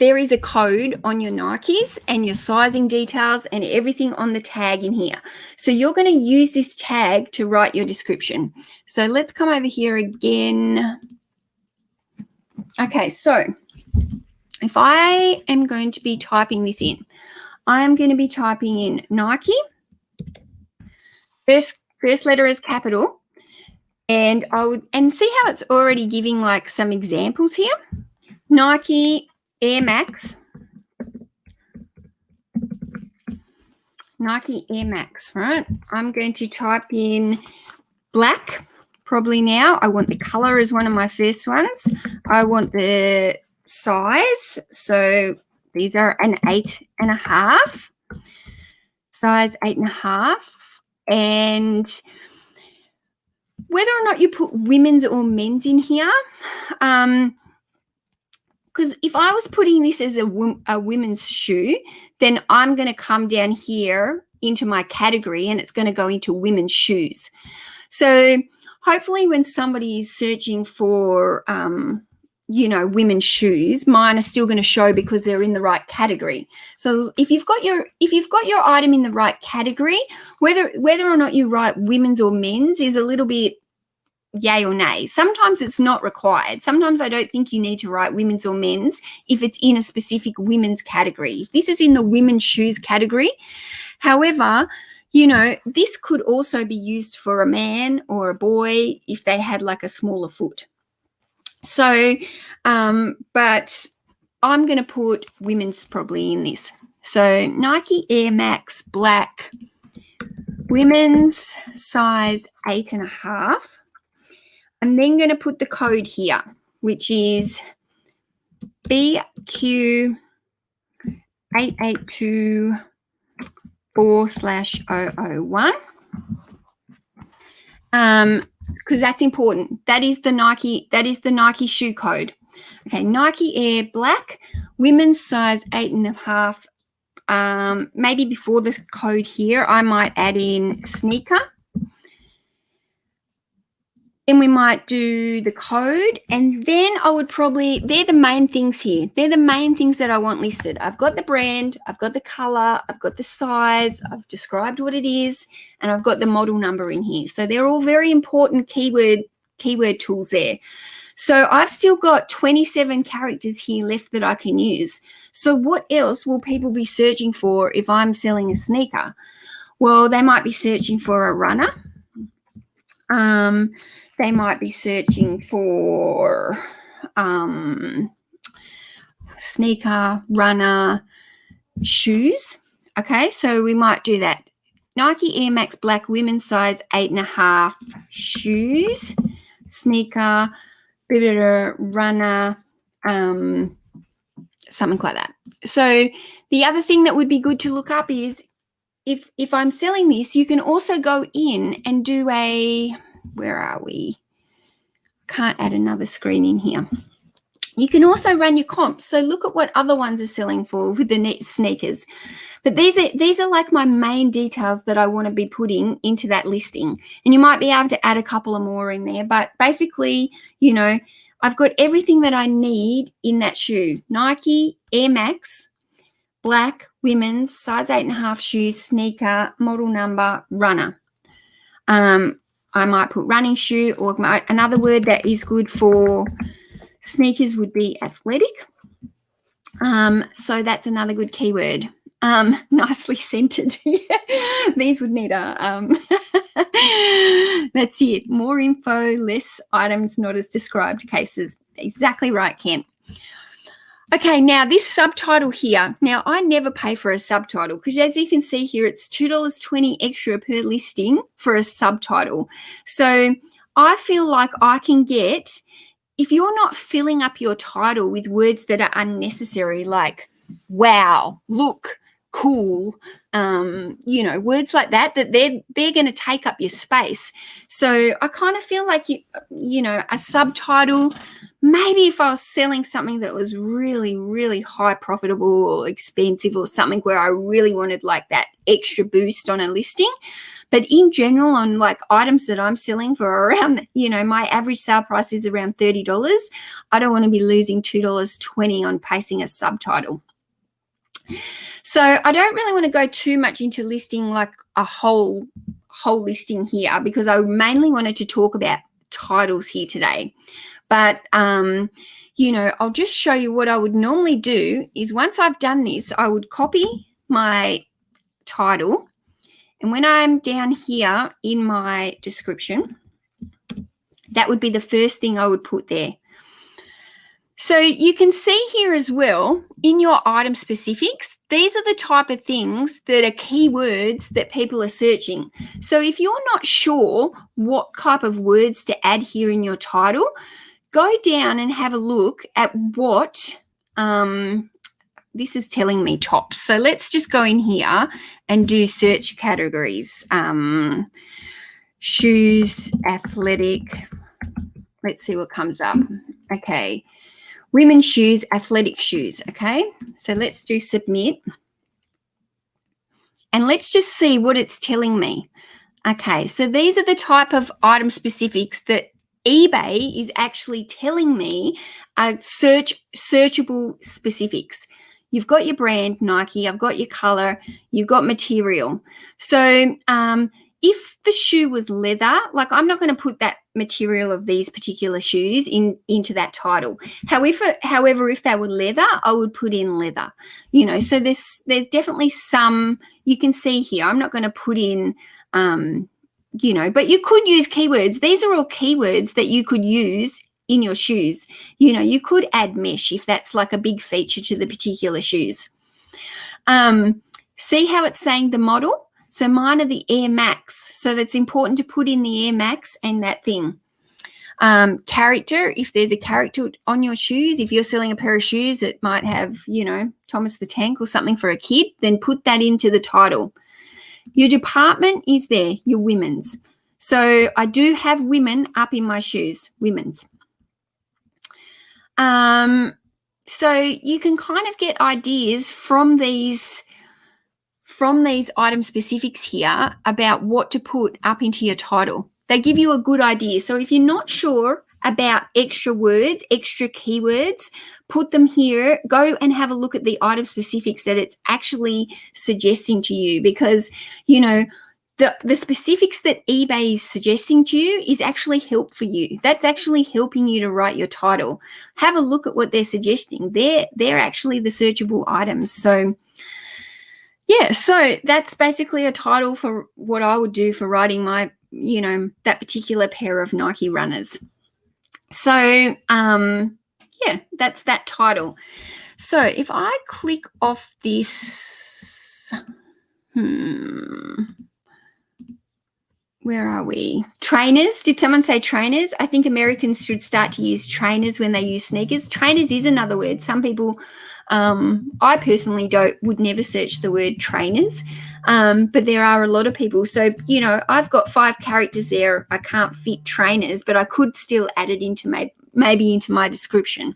a code on your Nikes and your sizing details and everything on the tag in here. So you're going to use this tag to write your description. So let's come over here again. Okay, so if I am going to be typing this in, I am going to be typing in Nike. First letter is capital, and see how it's already giving like some examples here. Nike Air Max. Nike Air Max, right? I'm going to type in black probably now. I want the color as one of my first ones. I want the size. So these are an 8.5. Size 8.5. And whether or not you put women's or men's in here, because if I was putting this as a women's shoe, then I'm going to come down here into my category and it's going to go into women's shoes. So hopefully when somebody is searching for, women's shoes, mine are still going to show because they're in the right category. So if you've got your item in the right category, whether or not you write women's or men's is a little bit yay or nay. Sometimes it's not required. Sometimes I don't think you need to write women's or men's if it's in a specific women's category. This is in the women's shoes category. However, this could also be used for a man or a boy if they had like a smaller foot. So, but I'm going to put women's probably in this. So Nike Air Max Black, women's size 8.5. I'm then going to put the code here, which is BQ8824/001. Because that's important. That is the Nike shoe code. Okay, Nike Air Black, women's size 8.5. Maybe before this code here, I might add in sneaker. Then we might do the code, and then I would probably, they're the main things here. They're the main things that I want listed. I've got the brand, I've got the color, I've got the size, I've described what it is, and I've got the model number in here. So they're all very important keyword tools there. So I've still got 27 characters here left that I can use. So what else will people be searching for if I'm selling a sneaker? Well, they might be searching for a runner. They might be searching for sneaker, runner, shoes. Okay, so we might do that. Nike Air Max Black, women's size 8.5, shoes, sneaker, runner, something like that. So the other thing that would be good to look up is if I'm selling this, you can also go in and do a, where are we? Can't add another screen in here. You can also run your comps. So look at what other ones are selling for with the sneakers. But these are like my main details that I want to be putting into that listing. And you might be able to add a couple of more in there. But basically, you know, I've got everything that I need in that shoe. Nike Air Max Black, women's, size 8.5 shoes, sneaker, model number, runner. I might put running shoe, or another word that is good for sneakers would be athletic. So that's another good keyword. Nicely centered. These would need a, that's it. More info, less items, not as described cases. Exactly right, Ken. Okay, now this subtitle here. Now, I never pay for a subtitle because as you can see here, it's $2.20 extra per listing for a subtitle. So I feel like I can get, if you're not filling up your title with words that are unnecessary, like wow, look, cool, you know, words like that, that they're going to take up your space. So I kind of feel like, you know, a subtitle, maybe if I was selling something that was really, really high profitable or expensive or something where I really wanted like that extra boost on a listing. But in general, on like items that I'm selling for around, you know, my average sale price is around $30. I don't want to be losing $2.20 on pasting a subtitle. So I don't really want to go too much into listing like a whole listing here because I mainly wanted to talk about titles here today. But, you know, I'll just show you what I would normally do is once I've done this, I would copy my title. And when I'm down here in my description, that would be the first thing I would put there. So you can see here as well in your item specifics, these are the type of things that are keywords that people are searching. So if you're not sure what type of words to add here in your title, go down and have a look at what this is telling me tops. So let's just go in here and do search categories. Shoes, athletic. Let's see what comes up. Okay. Women's shoes, athletic shoes. Okay. So let's do submit. And let's just see what it's telling me. Okay. So these are the type of item specifics that eBay is actually telling me are searchable specifics. You've got your brand, Nike. I've got your color. You've got material. So if the shoe was leather, like I'm not going to put that material of these particular shoes into that title. However, if they were leather, I would put in leather. You know, so there's definitely some you can see here. I'm not going to put in, you know, but you could use keywords. These are all keywords that you could use in your shoes. You know, you could add mesh if that's like a big feature to the particular shoes. See how it's saying the model? So mine are the Air Max. So that's important to put in the Air Max and that thing. Character, if there's a character on your shoes, if you're selling a pair of shoes that might have, you know, Thomas the Tank or something for a kid, then put that into the title. Your department is there, your women's. So I do have women up in my shoes, women's. So you can kind of get ideas from these item specifics here about what to put up into your title. They give you a good idea. So if you're not sure about extra words, extra keywords, put them here. Go and have a look at the item specifics that it's actually suggesting to you, because, you know, the specifics that eBay is suggesting to you is actually help for you. That's actually helping you to write your title. Have a look at what they're suggesting. They're actually the searchable items. So yeah, so that's basically a title for what I would do for writing my, you know, that particular pair of Nike runners. So, yeah, that's that title. So if I click off this, where are we? Trainers. Did someone say trainers? I think Americans should start to use trainers when they use sneakers. Trainers is another word. Some people, I personally would never search the word trainers, but there are a lot of people. So, you know, I've got 5 characters there. I can't fit trainers, but I could still add it into maybe into my description.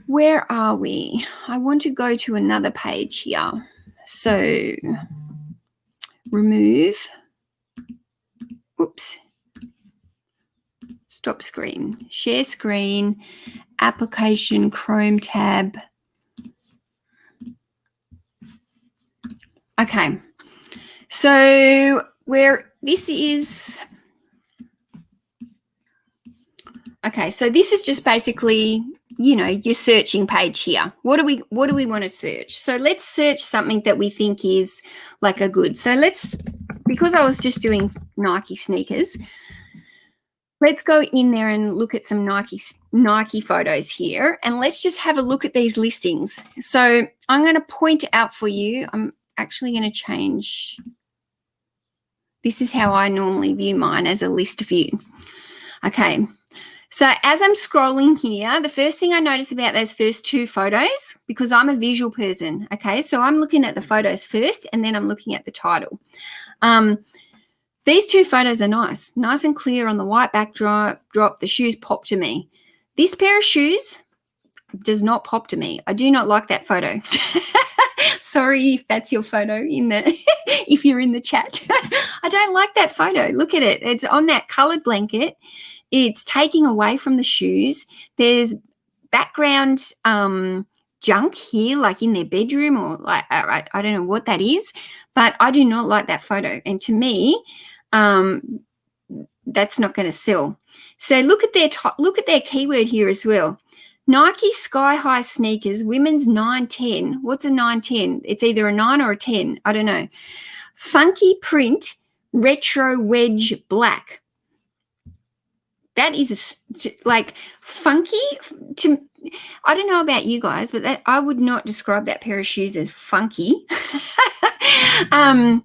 Where are we? I want to go to another page here. So remove, oops, stop screen, share screen, application, Chrome tab. Okay, so where this is, okay, so this is just basically, you know, your searching page here. What do we want to search? So let's search something that we think is like a good. So because I was just doing Nike sneakers, let's go in there and look at some Nike photos here, and let's just have a look at these listings. So I'm going to point out for you. I'm actually going to change. This is how I normally view mine, as a list view. Okay. So as I'm scrolling here, the first thing I notice about those first 2 photos, because I'm a visual person, okay, so I'm looking at the photos first and then I'm looking at the title. These 2 photos are nice and clear on the white backdrop. The shoes pop to me. This pair of shoes does not pop to me. I do not like that photo. Sorry if that's your photo if you're in the chat. I don't like that photo. Look at it. It's on that colored blanket. It's taking away from the shoes. There's background junk here, like in their bedroom, or like I don't know what that is, but I do not like that photo. And to me, that's not going to sell. So look at their keyword here as well. Nike Sky High sneakers, women's 910. What's a 910? It's either a 9 or a 10. I don't know. Funky print, retro wedge black. That is like funky to. I don't know about you guys, but I would not describe that pair of shoes as funky. I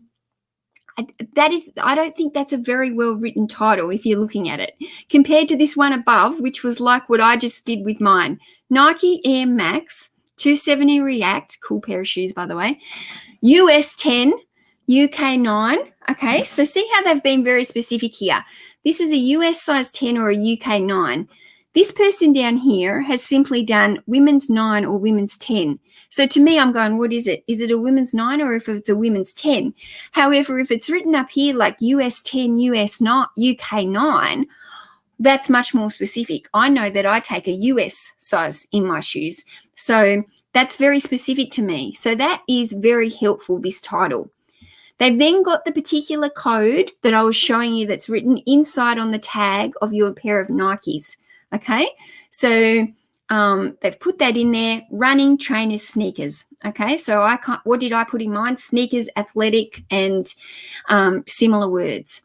don't think that's a very well written title if you're looking at it, compared to this one above, which was like what I just did with mine. Nike Air Max 270 React, cool pair of shoes, by the way. US 10, UK 9. Okay, so see how they've been very specific here. This is a US size 10 or a UK 9. This person down here has simply done women's 9 or women's 10. So to me, I'm going, what is it? Is it a women's 9 or if it's a women's 10? However, if it's written up here like US 10, US 9, UK 9, that's much more specific. I know that I take a US size in my shoes. So that's very specific to me. So that is very helpful, this title. They've then got the particular code that I was showing you that's written inside on the tag of your pair of Nikes. Okay, so they've put that in there, running, trainers, sneakers. Okay, so what did I put in mine? Sneakers, athletic, and similar words.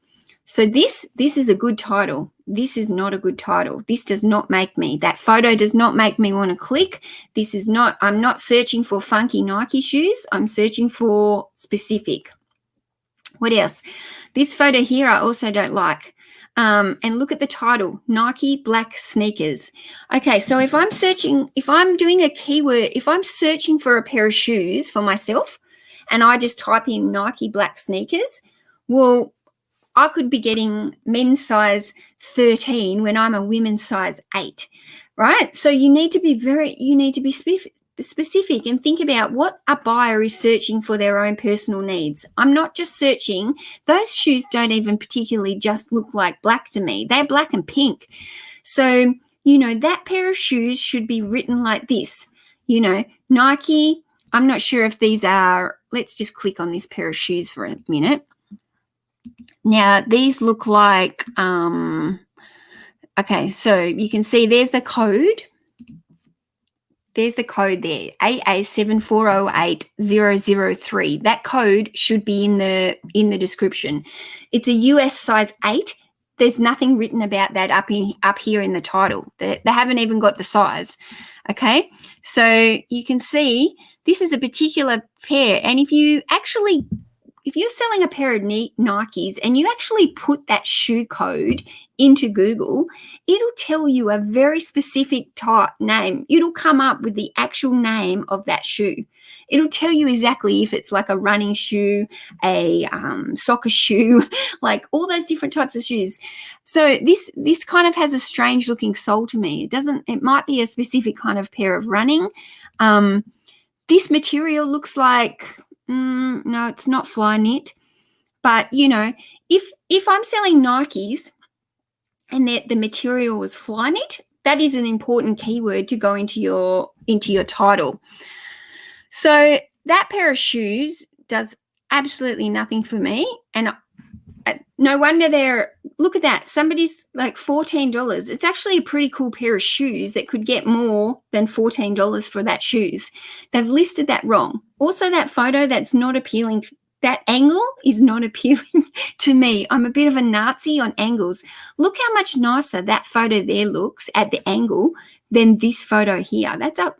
So this is a good title. This is not a good title. This does not make me. That photo does not make me want to click. This is not, I'm not searching for funky Nike shoes. I'm searching for specific. What else? This photo here I also don't like. And look at the title, Nike black sneakers. Okay, so if I'm searching, if I'm doing a keyword, if I'm searching for a pair of shoes for myself and I just type in Nike black sneakers, well, I could be getting men's size 13 when I'm a women's size 8, right? So you need to be specific and think about what a buyer is searching for their own personal needs. I'm not just searching. Those shoes don't even particularly just look like black to me. They're black and pink. So, that pair of shoes should be written like this. Nike, I'm not sure if these are, let's just click on this pair of shoes for a minute. Now, these look like, okay, so you can see there's the code. There's the code there, AA7408003. That code should be in the description. It's a US size 8. There's nothing written about that up here in the title. They haven't even got the size. Okay, so you can see this is a particular pair, and if you're selling a pair of Nikes and you actually put that shoe code into Google, it'll tell you a very specific type name. It'll come up with the actual name of that shoe. It'll tell you exactly if it's like a running shoe, a soccer shoe, like all those different types of shoes. So this kind of has a strange looking sole to me. It might be a specific kind of pair of running. This material looks like, no, it's not fly knit. But, if I'm selling Nikes and the material was fly knit, that is an important keyword to go into your title. So that pair of shoes does absolutely nothing for me. And no wonder look at that. Somebody's like $14. It's actually a pretty cool pair of shoes that could get more than $14 for that shoes. They've listed that wrong. Also, that photo, that's not appealing. That angle is not appealing to me. I'm a bit of a Nazi on angles. Look how much nicer that photo there looks at the angle than this photo here. That's up,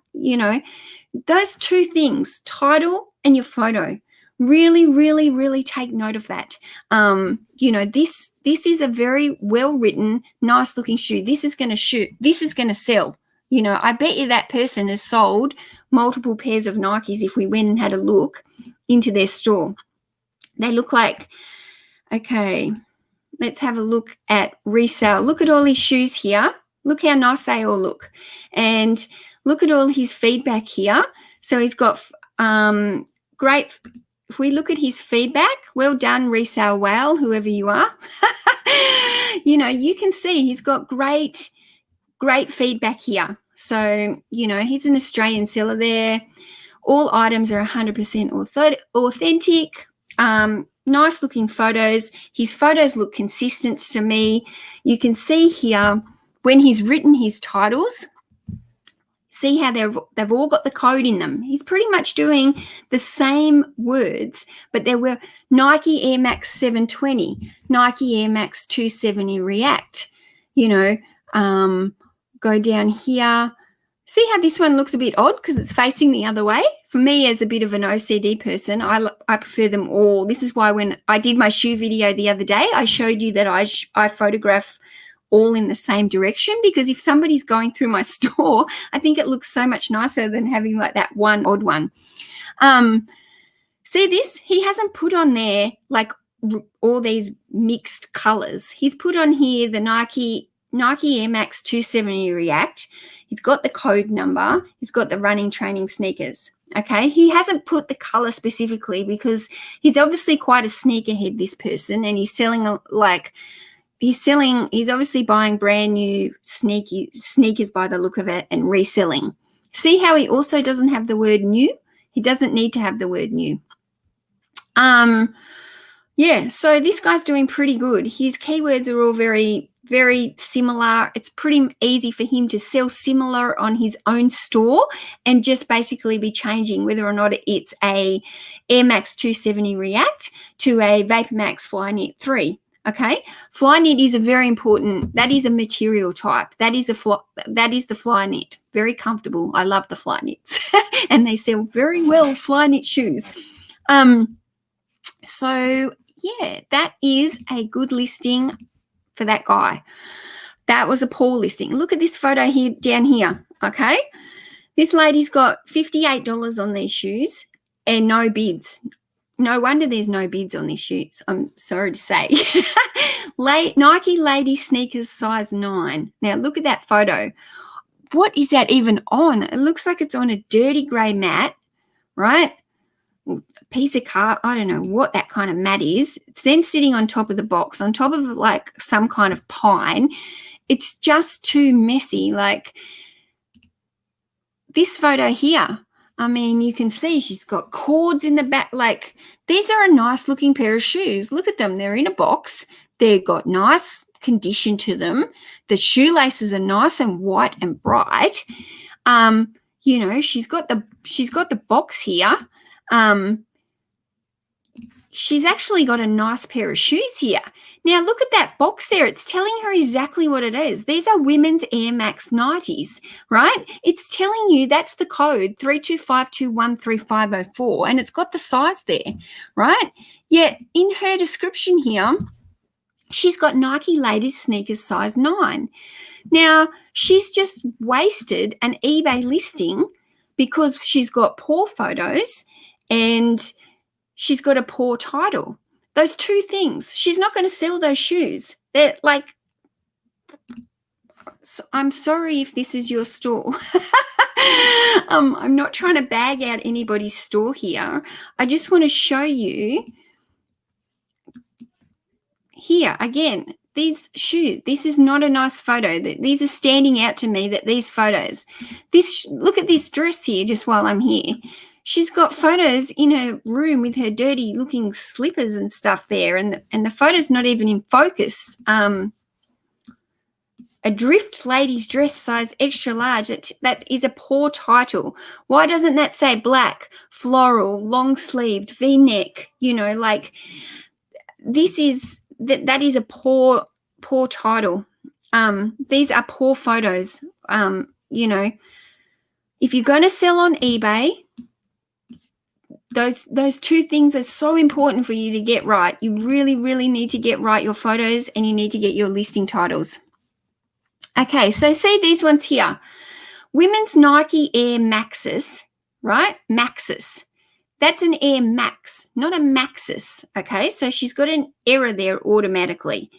those two things, title and your photo. Really, really, really take note of that. This is a very well-written, nice-looking shoe. This is going to sell. I bet you that person has sold multiple pairs of Nikes if we went and had a look into their store. They look like, okay, let's have a look at resale. Look at all his shoes here. Look how nice they all look. And look at all his feedback here. So he's got great. If we look at his feedback, well done, Resale Whale, whoever you are. You can see he's got great feedback here. So, he's an Australian seller there. All items are 100% authentic. Nice looking photos. His photos look consistent to me. You can see here when he's written his titles, see how they've all got the code in them. He's pretty much doing the same words, but there were Nike Air Max 720, Nike Air Max 270 React, go down here. See how this one looks a bit odd because it's facing the other way? For me, as a bit of an OCD person, I prefer them all. This is why when I did my shoe video the other day, I showed you that I photograph all in the same direction, because if somebody's going through my store, I think it looks so much nicer than having like that one odd one. See this? He hasn't put on there like all these mixed colors. He's put on here the Nike Air Max 270 React. He's got the code number. He's got the running training sneakers. Okay, he hasn't put the color specifically because he's obviously quite a sneakerhead, this person, and he's obviously buying brand new sneakers by the look of it and reselling. See how he also doesn't have the word new? He doesn't need to have the word new. Yeah, so this guy's doing pretty good. His keywords are all very, very similar. It's pretty easy for him to sell similar on his own store and just basically be changing whether or not it's a Air Max 270 React to a Vapor Max Flyknit 3. Okay, fly knit is a very important. That is a material type. That is the fly knit. Very comfortable. I love the fly knits, and they sell very well fly knit shoes. So yeah, that is a good listing for that guy. That was a poor listing. Look at this photo here down here. Okay, this lady's got $58 on these shoes and no bids. No wonder there's no bids on these shoes. I'm sorry to say. Nike lady sneakers size 9. Now look at that photo. What is that even on? It looks like it's on a dirty grey mat, right? A piece of car. I don't know what that kind of mat is. It's then sitting on top of the box, on top of like some kind of pine. It's just too messy. Like this photo here. I mean, you can see she's got cords in the back. Like, these are a nice looking pair of shoes. Look at them. They're in a box. They've got nice condition to them. The shoelaces are nice and white and bright. You know, she's got the box here. She's actually got a nice pair of shoes here. Now, look at that box there. It's telling her exactly what it is. These are women's Air Max 90s, right? It's telling you that's the code 3252135504, and it's got the size there, right? Yet in her description here, she's got Nike ladies sneakers size 9. Now, she's just wasted an eBay listing because she's got poor photos and she's got a poor title. Those two things. She's not going to sell those shoes. They're like, I'm sorry if this is your store. I'm not trying to bag out anybody's store here. I just want to show you here again. These shoes, this is not a nice photo. These are standing out to me, that these photos. Look at this dress here just while I'm here. She's got photos in her room with her dirty looking slippers and stuff there, and the photo's not even in focus. A drift ladies dress size extra large. That is a poor title. Why doesn't that say black, floral, long sleeved, V-neck? You know, like this is that is a poor title. These are poor photos. You know, if you're going to sell on eBay, those two things are so important for you to get right. You really, really need to get right your photos, and you need to get your listing titles. Okay, so see these ones here. Women's Nike Air Maxis, right? Maxis. That's an Air Max, not a Maxis. Okay, so she's got an error there automatically.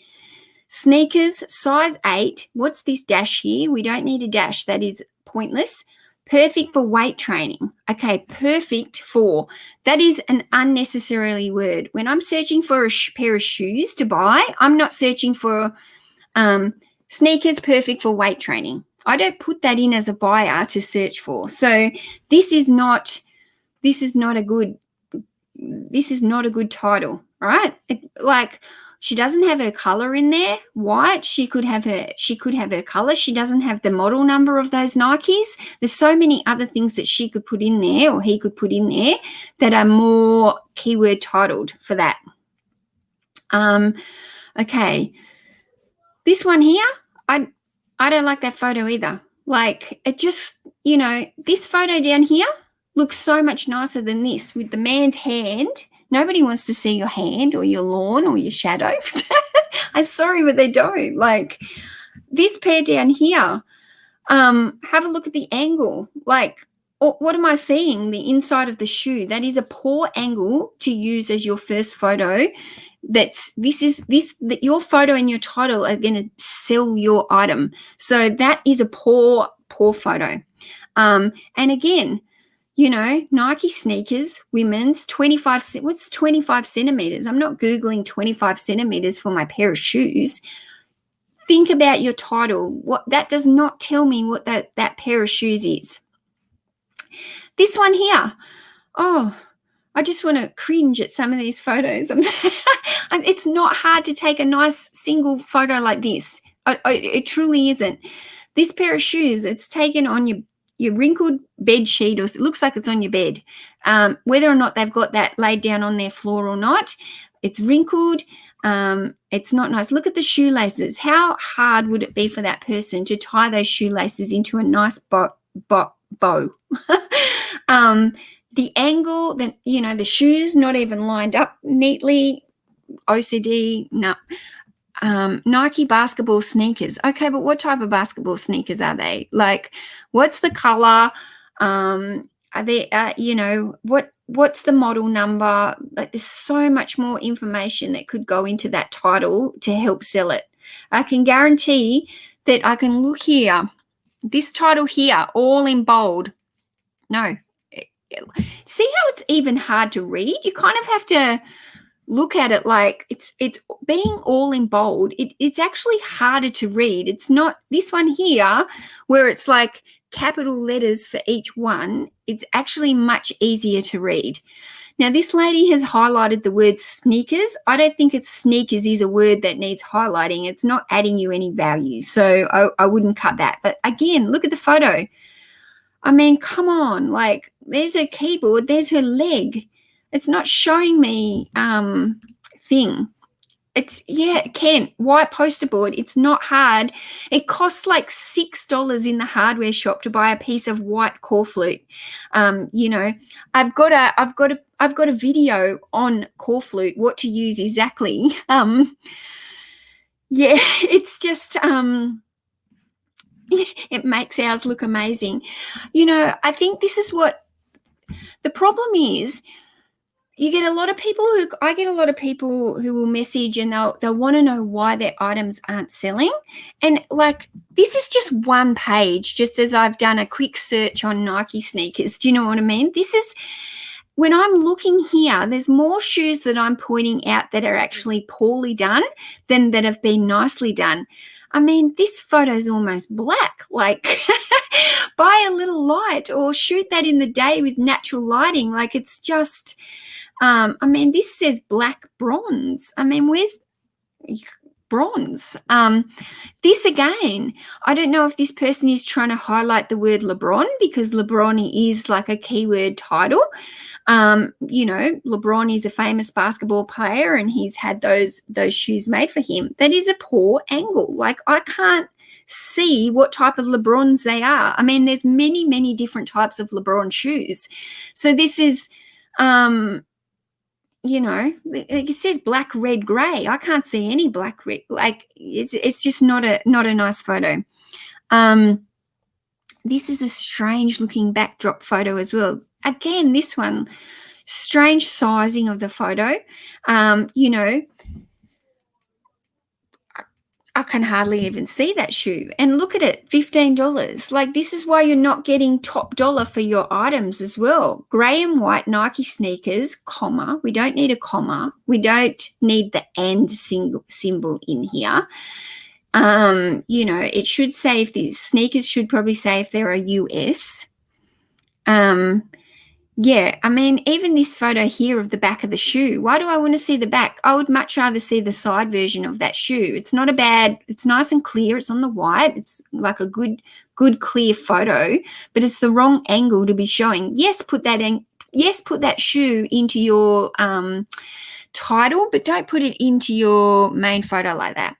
Sneakers, size 8. What's this dash here? We don't need a dash. That is pointless. Perfect for weight training. Okay, perfect for. That is an unnecessarily word. When I'm searching for a pair of shoes to buy, I'm not searching for sneakers perfect for weight training. I don't put that in as a buyer to search for. So this is not a good title, right? Like, she doesn't have her color in there, white. She could have her color. She doesn't have the model number of those Nikes. There's so many other things that she could put in there, or he could put in there, that are more keyword titled for that. Okay. This one here, I don't like that photo either. Like, it just, you know, this photo down here looks so much nicer than this with the man's hand. Nobody wants to see your hand or your lawn or your shadow. I'm sorry, but they don't. Like, this pair down here, have a look at the angle. Like, what am I seeing? The inside of the shoe. That is a poor angle to use as your first photo. That your photo and your title are going to sell your item. So that is a poor photo. And again, you know, Nike sneakers, women's 25. What's 25 centimeters? I'm not Googling 25 centimeters for my pair of shoes. Think about your title. That does not tell me what that pair of shoes is. This one here. Oh, I just want to cringe at some of these photos. It's not hard to take a nice single photo like this. It truly isn't. This pair of shoes, it's taken on your wrinkled bed sheet, or it looks like it's on your bed. Whether or not they've got that laid down on their floor or not, it's wrinkled. It's not nice. Look at the shoelaces. How hard would it be for that person to tie those shoelaces into a nice bow? The angle, the shoes not even lined up neatly. OCD, no. Nike basketball sneakers. Okay, but what type of basketball sneakers are they? Like, what's the color? Are they, what's the model number? Like, there's so much more information that could go into that title to help sell it. I can guarantee that I can look here, this title here, all in bold. No. See how it's even hard to read? You kind of have to look at it like it's being all in bold. It's actually harder to read. It's not this one here where it's like capital letters for each one. It's actually much easier to read. Now, this lady has highlighted the word sneakers. I don't think it's sneakers is a word that needs highlighting. It's not adding you any value. So I wouldn't cut that. But again, look at the photo. I mean, come on. Like, there's her keyboard. There's her leg. It's not showing me thing. It's, Ken, white poster board. It's not hard. It costs like $6 in the hardware shop to buy a piece of white core flute. I've got a video on core flute, what to use exactly. It's just it makes ours look amazing. I think this is what the problem is. I get a lot of people who will message and they'll want to know why their items aren't selling. And like, this is just one page, just as I've done a quick search on Nike sneakers. Do you know what I mean? This is, when I'm looking here, there's more shoes that I'm pointing out that are actually poorly done than that have been nicely done. I mean, this photo is almost black. Like, buy a little light or shoot that in the day with natural lighting. Like, it's just... this says black bronze. I mean, where's bronze? This again, I don't know if this person is trying to highlight the word LeBron because LeBron is like a keyword title. LeBron is a famous basketball player and he's had those shoes made for him. That is a poor angle. Like, I can't see what type of LeBrons they are. I mean, there's many, many different types of LeBron shoes. So this is... it says black, red, gray. I can't see any black, red. Like, it's just not a nice photo. This is a strange looking backdrop photo as well. Again, this one, strange sizing of the photo. I can hardly even see that shoe. And look at it, $15. Like, this is why you're not getting top dollar for your items as well. Gray and white Nike sneakers, comma. We don't need a comma. We don't need the and symbol in here. It should say if the sneakers should probably say if they're a US. Even this photo here of the back of the shoe. Why do I want to see the back? I would much rather see the side version of that shoe. It's not it's nice and clear. It's on the white. It's like a good clear photo, but it's the wrong angle to be showing. Yes, put that shoe into your title, but don't put it into your main photo like that.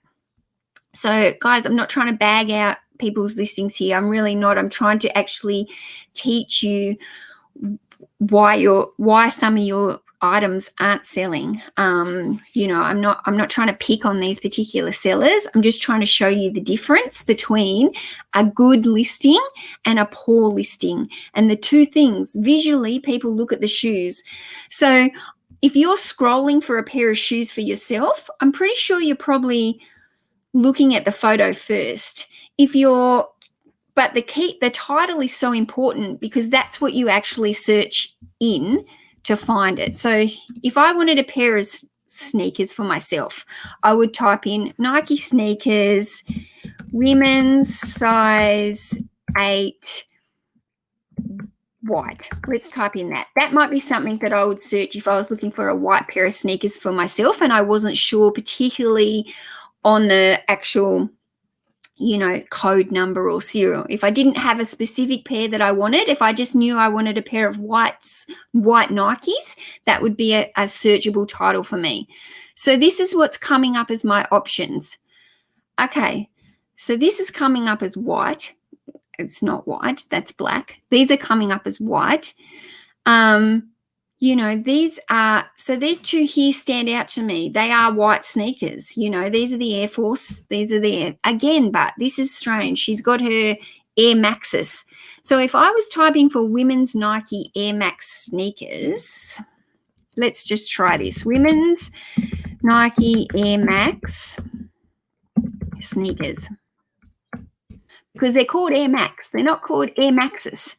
So, guys, I'm not trying to bag out people's listings here. I'm really not. I'm trying to actually teach you why some of your items aren't selling. I'm not trying to pick on these particular sellers. I'm just trying to show you the difference between a good listing and a poor listing. And the two things, visually, people look at the shoes. So if you're scrolling for a pair of shoes for yourself, I'm pretty sure you're probably looking at the photo first. But the title is so important because that's what you actually search in to find it. So if I wanted a pair of sneakers for myself, I would type in Nike sneakers, women's size 8, white. Let's type in that. That might be something that I would search if I was looking for a white pair of sneakers for myself and I wasn't sure particularly on the actual code number or serial. If I didn't have a specific pair that I wanted, if I just knew I wanted a pair of white Nikes, that would be a searchable title for me. So this is what's coming up as my options. Okay, so this is coming up as white. It's not white, that's black. These are coming up as white. These are, so these two here stand out to me. They are white sneakers. These are the Air Force. These are the again, but this is strange. She's got her Air Maxes. So if I was typing for women's Nike Air Max sneakers, let's just try this. Women's Nike Air Max sneakers. Because they're called Air Max. They're not called Air Maxes.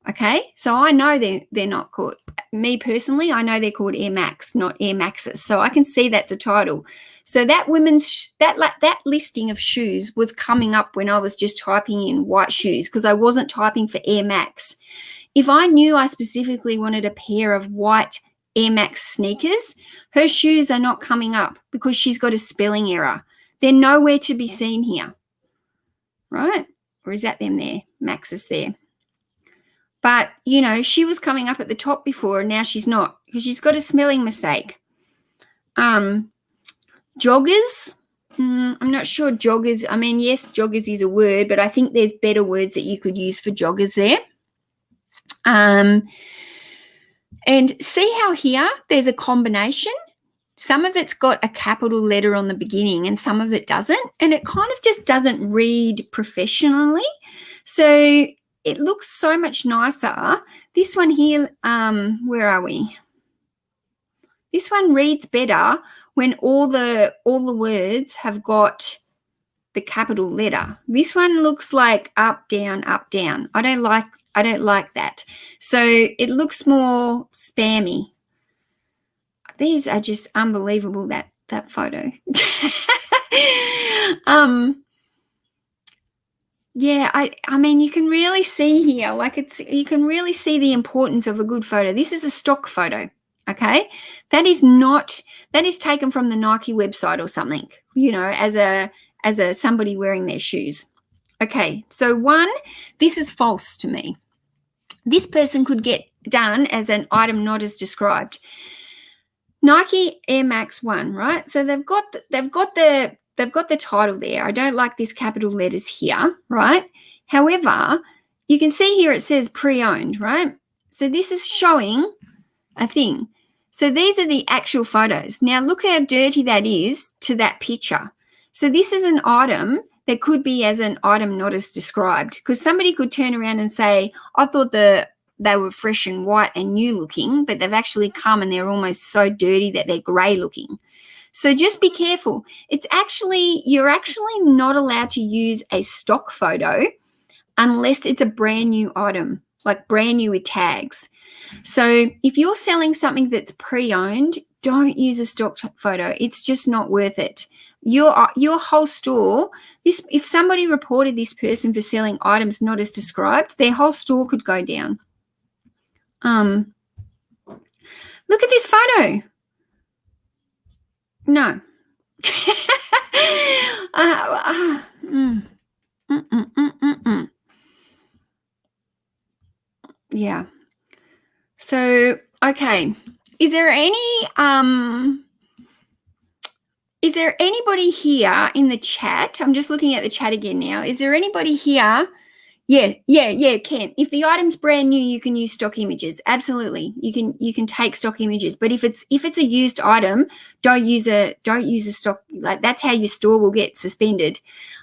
Okay, so I know they're not called, me personally, I know they're called Air Max, not Air Maxes. So I can see that's a title. So that that listing of shoes was coming up when I was just typing in white shoes, because I wasn't typing for Air Max. If I knew I specifically wanted a pair of white Air Max sneakers, her shoes are not coming up because she's got a spelling error. They're nowhere to be seen here, right? Or is that them there? Max is there. But, she was coming up at the top before, and now she's not, because she's got a spelling mistake. Joggers, I'm not sure joggers. I mean, yes, joggers is a word, but I think there's better words that you could use for joggers there. And see how here there's a combination? Some of it's got a capital letter on the beginning and some of it doesn't, and it kind of just doesn't read professionally. So it looks so much nicer. This one here, where are we? This one reads better when all the words have got the capital letter. This one looks like up, down, up, down. I don't like that. So it looks more spammy. These are just unbelievable, that photo. Yeah, I mean, you can really see here, you can really see the importance of a good photo. This is a stock photo, okay? That is taken from the Nike website or something, as a somebody wearing their shoes. Okay, so one, this is false to me. This person could get done as an item not as described. Nike Air Max 1, right? So they've got the title there. I don't like these capital letters here, right? However, you can see here it says pre-owned, right? So this is showing a thing. So these are the actual photos. Now look how dirty that is to that picture. So this is an item that could be as an item not as described, because somebody could turn around and say, I thought they were fresh and white and new looking, but they've actually come and they're almost so dirty that they're grey looking. So just be careful. You're actually not allowed to use a stock photo unless it's a brand new item, like brand new with tags. So if you're selling something that's pre-owned, don't use a stock photo. It's just not worth it. Your whole store, if somebody reported this person for selling items not as described, their whole store could go down. Look at this photo. No. Yeah. So, okay. Is there anybody here in the chat? I'm just looking at the chat again now. Is there anybody here? Yeah, Ken. If the item's brand new, you can use stock images. Absolutely. You can take stock images. But if it's a used item, don't use a stock. Like, that's how your store will get suspended.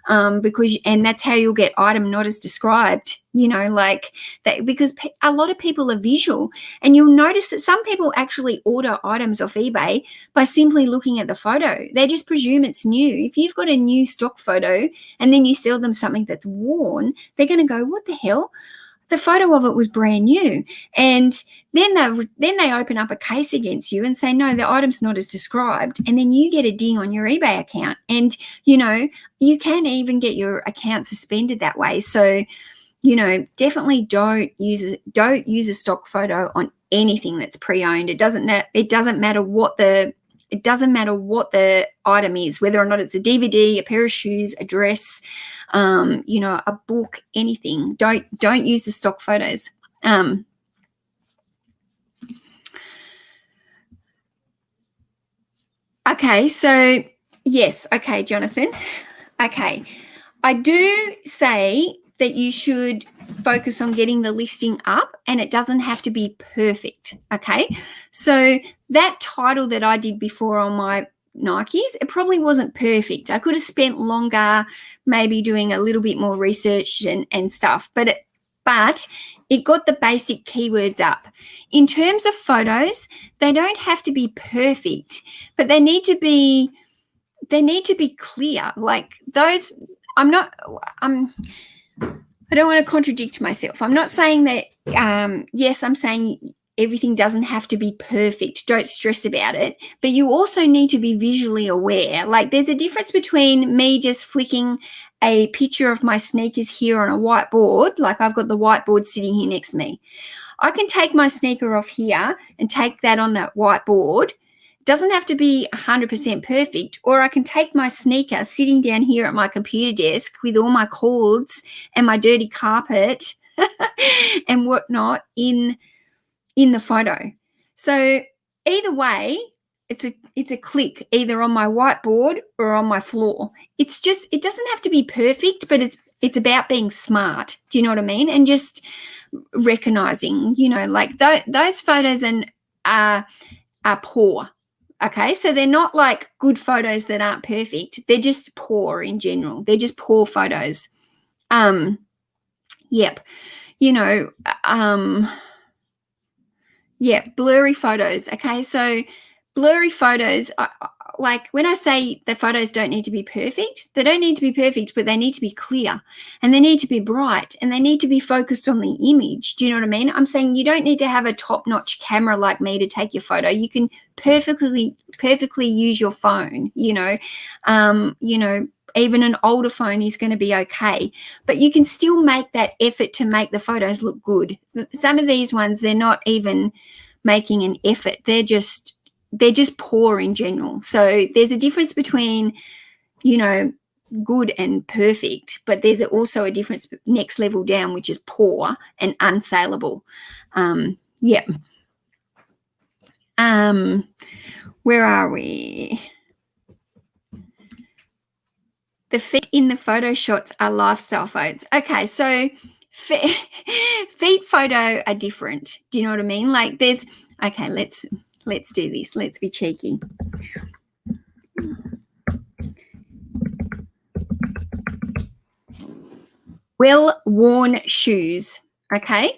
And that's how you'll get item not as described, like that, because a lot of people are visual, and you'll notice that some people actually order items off eBay by simply looking at the photo. They just presume it's new. If you've got a new stock photo and then you sell them something that's worn, they're going to go, what the hell? The photo of it was brand new. And then they open up a case against you and say, no, the item's not as described. And then you get a ding on your eBay account. And, you can even get your account suspended that way. So, definitely don't use a stock photo on anything that's pre-owned. It doesn't matter what the item is, whether or not it's a DVD, a pair of shoes, a dress, a book, anything. Don't use the stock photos. Okay, so yes, okay, Jonathan. Okay, I do say that you should focus on getting the listing up, and it doesn't have to be perfect. Okay, so that title that I did before on my Nikes, it probably wasn't perfect. I could have spent longer, maybe doing a little bit more research and stuff, but it got the basic keywords up. In terms of photos, they don't have to be perfect, but they need to be clear. Like those, I don't want to contradict myself. I'm not saying that, yes, I'm saying everything doesn't have to be perfect. Don't stress about it. But you also need to be visually aware. Like there's a difference between me just flicking a picture of my sneakers here on a whiteboard. Like I've got the whiteboard sitting here next to me. I can take my sneaker off here and take that on that whiteboard. It doesn't have to be 100% perfect. Or I can take my sneaker sitting down here at my computer desk with all my cords and my dirty carpet and whatnot in the photo. So either way, it's a click either on my whiteboard or on my floor. It doesn't have to be perfect, but it's about being smart. Do you know what I mean? And just recognizing, like those photos are poor. Okay, so they're not like good photos that aren't perfect. They're just poor in general. They're just poor photos. Yep. Blurry photos. Okay, so blurry photos, like when I say the photos don't need to be perfect, they don't need to be perfect, but they need to be clear and they need to be bright and they need to be focused on the image. Do you know what I mean? I'm saying you don't need to have a top-notch camera like me to take your photo. You can perfectly use your phone, even an older phone is going to be okay, but you can still make that effort to make the photos look good. Some of these ones, they're not even making an effort. They're just poor in general. So there's a difference between, good and perfect, but there's also a difference next level down, which is poor and unsaleable. Where are we? The feet in the photo shots are lifestyle photos. Okay, so feet photo are different. Do you know what I mean? Like let's do this. Let's be cheeky. Well-worn shoes. Okay,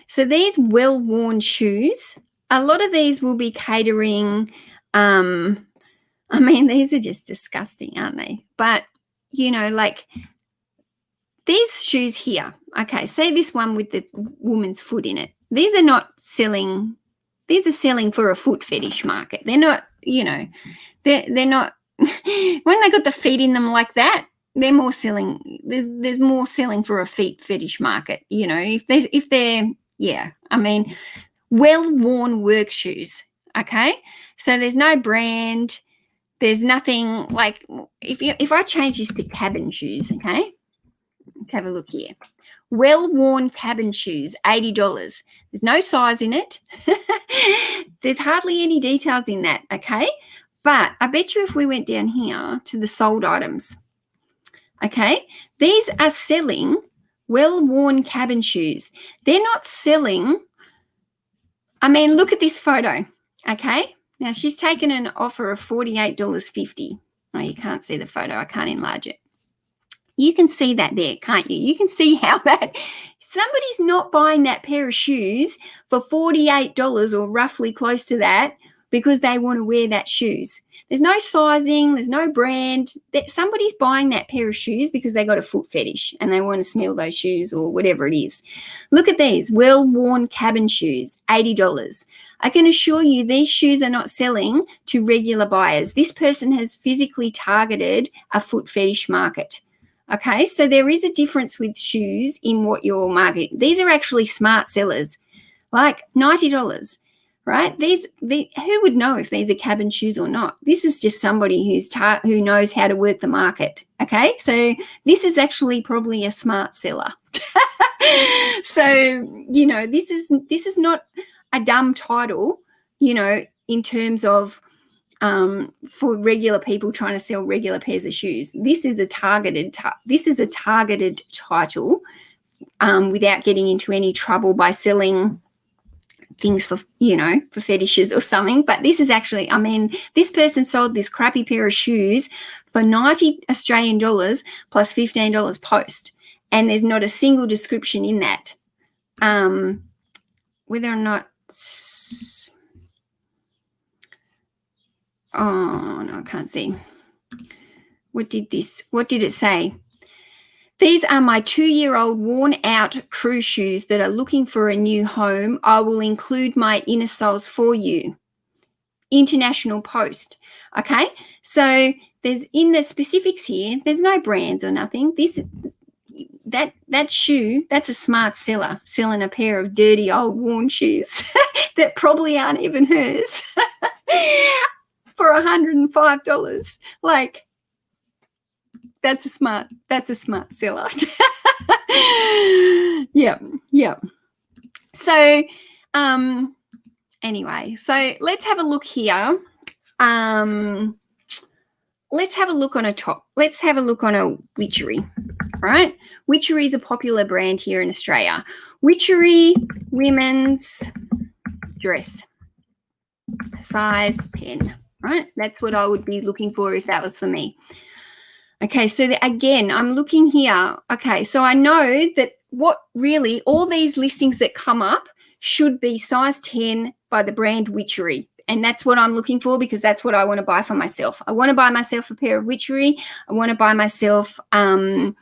so these well-worn shoes, a lot of these will be catering. These are just disgusting, aren't they? But like these shoes here, okay, say this one with the woman's foot in it. These are not selling. These are selling for a foot fetish market. They're not, they're not, when they got the feet in them like that, they're more selling. There's more selling for a feet fetish market, if they're well-worn work shoes, okay? So there's no brand. There's nothing like, if I change this to cabin shoes, okay? Let's have a look here. Well-worn cabin shoes, $80. There's no size in it. There's hardly any details in that, okay? But I bet you if we went down here to the sold items, okay, these are selling well-worn cabin shoes. They're not selling, look at this photo, okay? Now, she's taken an offer of $48.50. Oh, you can't see the photo. I can't enlarge it. You can see that there, can't you? You can see how that somebody's not buying that pair of shoes for $48 or roughly close to that because they want to wear that shoes. There's no sizing. There's no brand. Somebody's buying that pair of shoes because they got a foot fetish and they want to smell those shoes or whatever it is. Look at these well-worn cabin shoes, $80. I can assure you these shoes are not selling to regular buyers. This person has physically targeted a foot fetish market. Okay, so there is a difference with shoes in what you're marketing. These are actually smart sellers, like $90, right? Who would know if these are cabin shoes or not? This is just somebody who knows how to work the market. Okay, so this is actually probably a smart seller. So this is not a dumb title, in terms of for regular people trying to sell regular pairs of shoes. This is a targeted title without getting into any trouble by selling things for, for fetishes or something. But this is actually, this person sold this crappy pair of shoes for 90 Australian dollars plus $15 post. And there's not a single description in that. Whether or not, oh no, I can't see. What did it say? These are my 2-year-old worn out crew shoes that are looking for a new home. I will include my inner soles for you. International post. Okay. So there's in the specifics here, there's no brands or nothing. That shoe, that's a smart seller selling a pair of dirty old worn shoes that probably aren't even hers for $105. Like, that's a smart seller. Yeah. So anyway, so let's have a look here. Let's have a look on a Witchery. All right. Witchery is a popular brand here in Australia. Witchery women's dress, size 10. Right. That's what I would be looking for if that was for me. Okay, so again, I'm looking here. Okay, so I know that all these listings that come up should be size 10 by the brand Witchery. And that's what I'm looking for because that's what I want to buy for myself. I want to buy myself a pair of Witchery. I want to buy myself, I'm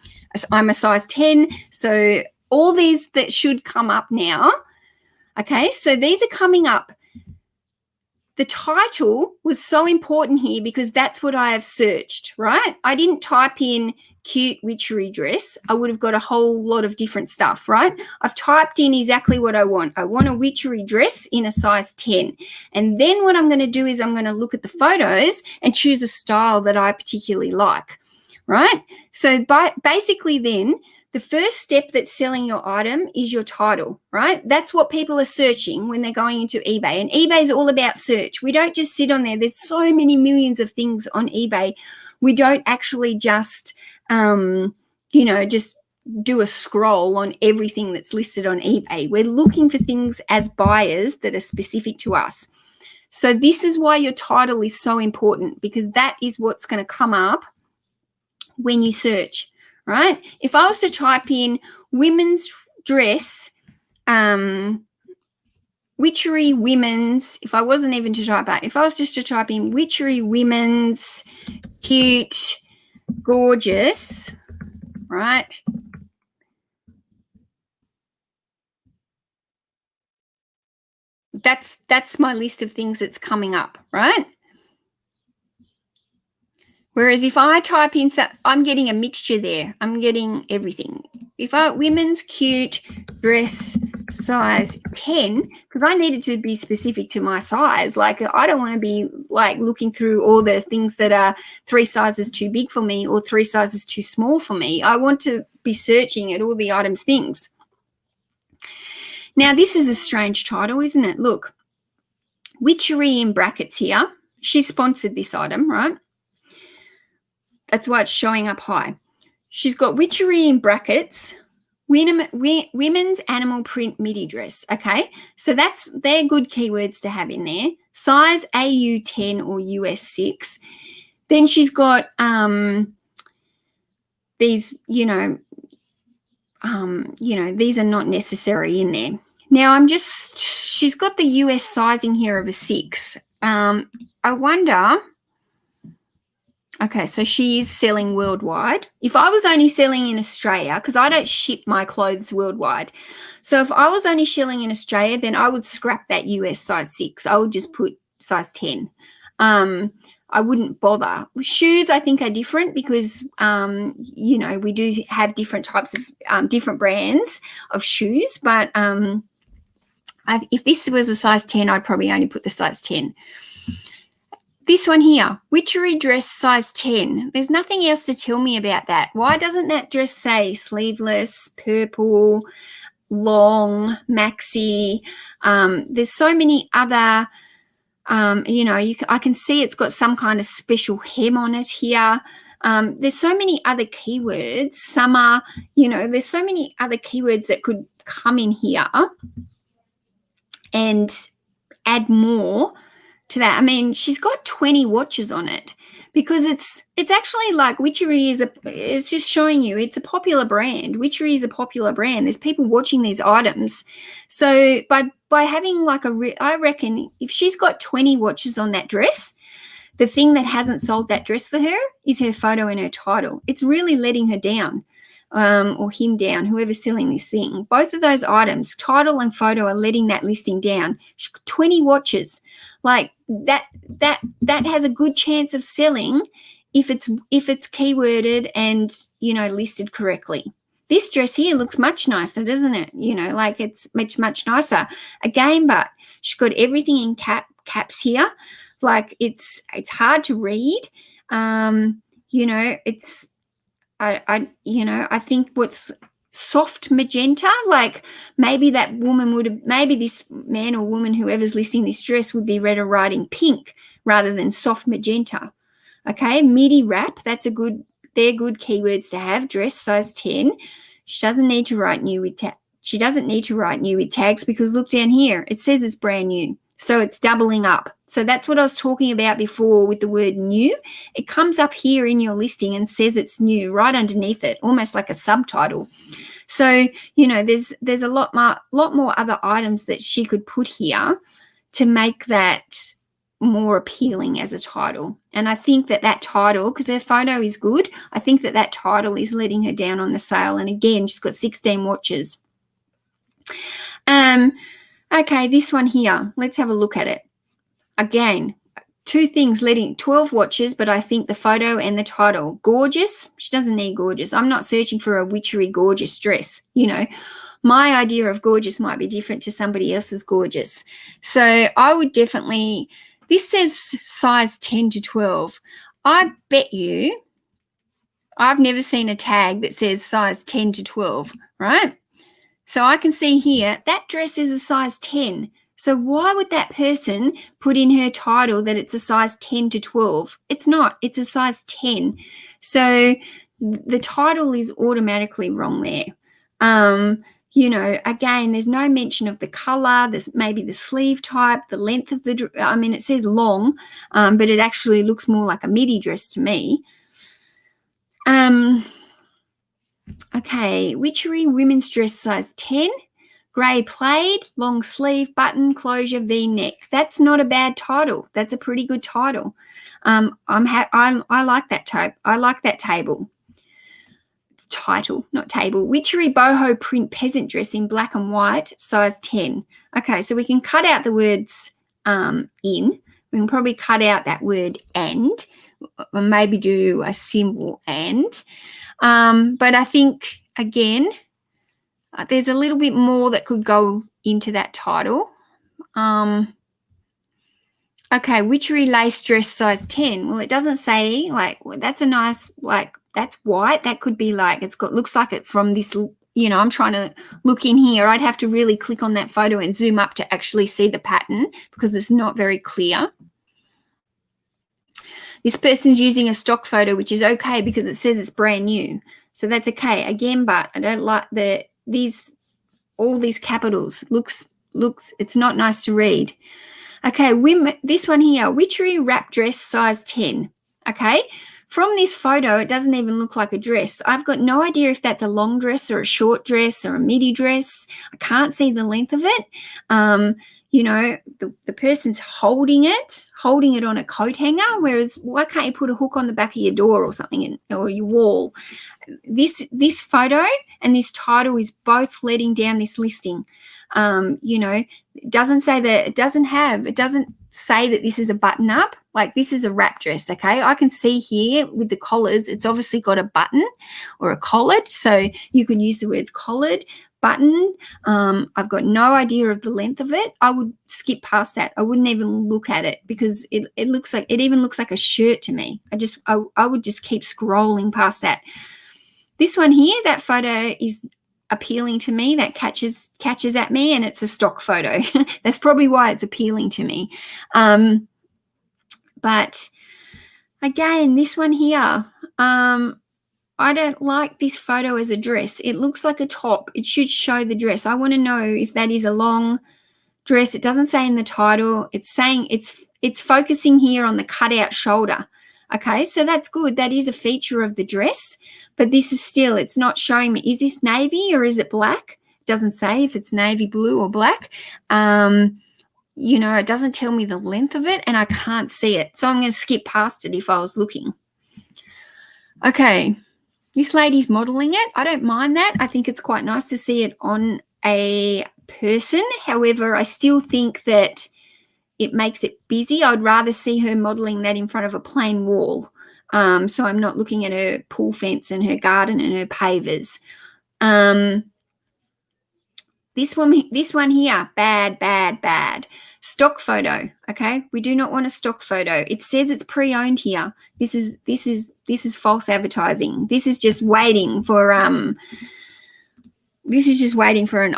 a size 10. So all these that should come up now. Okay, so these are coming up. The title was so important here because that's what I have searched, right? I didn't type in cute Witchery dress. I would have got a whole lot of different stuff, right? I've typed in exactly what I want. I want a Witchery dress in a size 10. And then what I'm going to do is I'm going to look at the photos and choose a style that I particularly like, right? So basically then, the first step that's selling your item is your title, right? That's what people are searching when they're going into eBay. And eBay is all about search. We don't just sit on there. There's so many millions of things on eBay. We don't actually just, just do a scroll on everything that's listed on eBay. We're looking for things as buyers that are specific to us. So this is why your title is so important because that is what's going to come up when you search. Right? If I was to type in women's dress, Witchery women's, if I wasn't even to type out, if I was just to type in Witchery women's cute, gorgeous, right? That's my list of things that's coming up, right? Whereas if I type in, I'm getting a mixture there. I'm getting everything. If women's cute dress size 10, because I needed to be specific to my size. Like I don't want to be like looking through all the things that are 3 sizes too big for me or 3 sizes too small for me. I want to be searching at all the items things. Now, this is a strange title, isn't it? Look, Witchery in brackets here. She sponsored this item, right? That's why it's showing up high. She's got Witchery in brackets, women's animal print midi dress. Okay, so they're good keywords to have in there. Size AU 10 or US 6. Then she's got these, these are not necessary in there. Now she's got the US sizing here of a 6. I wonder. Okay, so she is selling worldwide. If I was only selling in Australia, because I don't ship my clothes worldwide. So if I was only selling in Australia, then I would scrap that US size 6. I would just put size 10. I wouldn't bother. Shoes, I think, are different because, we do have different types of different brands of shoes. But if this was a size 10, I'd probably only put the size 10. This one here, Witchery dress size 10. There's nothing else to tell me about that. Why doesn't that dress say sleeveless, purple, long, maxi? There's so many other I can see it's got some kind of special hem on it here. There's so many other keywords. There's so many other keywords that could come in here and add more to that. I mean, she's got 20 watches on it because it's actually like Witchery it's just showing you it's a popular brand. Witchery is a popular brand. There's people watching these items. So by having I reckon if she's got 20 watches on that dress, the thing that hasn't sold that dress for her is her photo and her title. It's really letting her down. Or him down, whoever's selling this thing. Both of those items, title and photo, are letting that listing down. 20 watches, like that has a good chance of selling if it's keyworded and listed correctly. This dress here looks much nicer, doesn't it? Like it's much nicer. Again, but she's got everything in caps here. Like it's hard to read. It's I think what's soft magenta, like maybe this man or woman, whoever's listing this dress, would be better writing pink rather than soft magenta. Okay, midi wrap, they're good keywords to have. Dress size 10. She doesn't need to write new with tags because look down here, it says it's brand new. So it's doubling up. So that's what I was talking about before with the word new. It comes up here in your listing and says it's new right underneath it, almost like a subtitle. So, there's a lot more other items that she could put here to make that more appealing as a title. And I think that title, because her photo is good, I think that title is letting her down on the sale. And again, she's got 16 watches. Okay, this one here, let's have a look at it. Again, two things letting 12 watches, but I think the photo and the title. Gorgeous, she doesn't need gorgeous. I'm not searching for a Witchery gorgeous dress. My idea of gorgeous might be different to somebody else's gorgeous. So I would definitely, this says size 10 to 12. I bet you I've never seen a tag that says size 10 to 12, right? So I can see here that dress is a size 10. So why would that person put in her title that it's a size 10 to 12? It's not. It's a size 10. So the title is automatically wrong there. Again, there's no mention of the color. There's maybe the sleeve type, the length of it says long, but it actually looks more like a midi dress to me. Okay, Witchery women's dress size 10, grey plaid, long sleeve, button, closure, V-neck. That's not a bad title. That's a pretty good title. I like that type. I like that table. Title, not table. Witchery boho print peasant dress in black and white, size 10. Okay, so we can cut out the words in. We can probably cut out that word and, or maybe do a symbol and. But I think, again, there's a little bit more that could go into that title. Okay, Witchery lace dress size 10. Well, it doesn't say, that's a nice, that's white. That could be looks like it from this, I'm trying to look in here. I'd have to really click on that photo and zoom up to actually see the pattern because it's not very clear. This person's using a stock photo, which is okay because it says it's brand new. So that's okay. Again, but I don't like all these capitals. Looks, it's not nice to read. Okay, this one here, Witchery wrap dress size 10. Okay, from this photo, it doesn't even look like a dress. I've got no idea if that's a long dress or a short dress or a midi dress. I can't see the length of it. The person's holding it on a coat hanger, whereas why can't you put a hook on the back of your door or something or your wall? This photo and this title is both letting down this listing. It doesn't say that, it doesn't say that this is a button up. Like this is a wrap dress, okay? I can see here with the collars, it's obviously got a button or a collared. So you could use the words collared, button. I've got no idea of the length of it. I would skip past that. I wouldn't even look at it because it even looks like a shirt to me. I would just keep scrolling past that. This one here, that photo is appealing to me, that catches at me, and it's a stock photo. That's probably why it's appealing to me. But again, this one here, I don't like this photo as a dress. It looks like a top. It should show the dress. I want to know if that is a long dress. It doesn't say in the title. It's saying it's focusing here on the cutout shoulder. Okay, so that's good. That is a feature of the dress, but this is still, it's not showing me, is this navy or is it black? It doesn't say if it's navy blue or black. It doesn't tell me the length of it, and I can't see it. So I'm going to skip past it if I was looking. Okay, this lady's modeling it. I don't mind that. I think it's quite nice to see it on a person. However, I still think that it makes it busy. I'd rather see her modeling that in front of a plain wall. So I'm not looking at her pool fence and her garden and her pavers. This one here, bad. Stock photo, okay? We do not want a stock photo. It says it's pre-owned here. This is false advertising. This is just waiting for an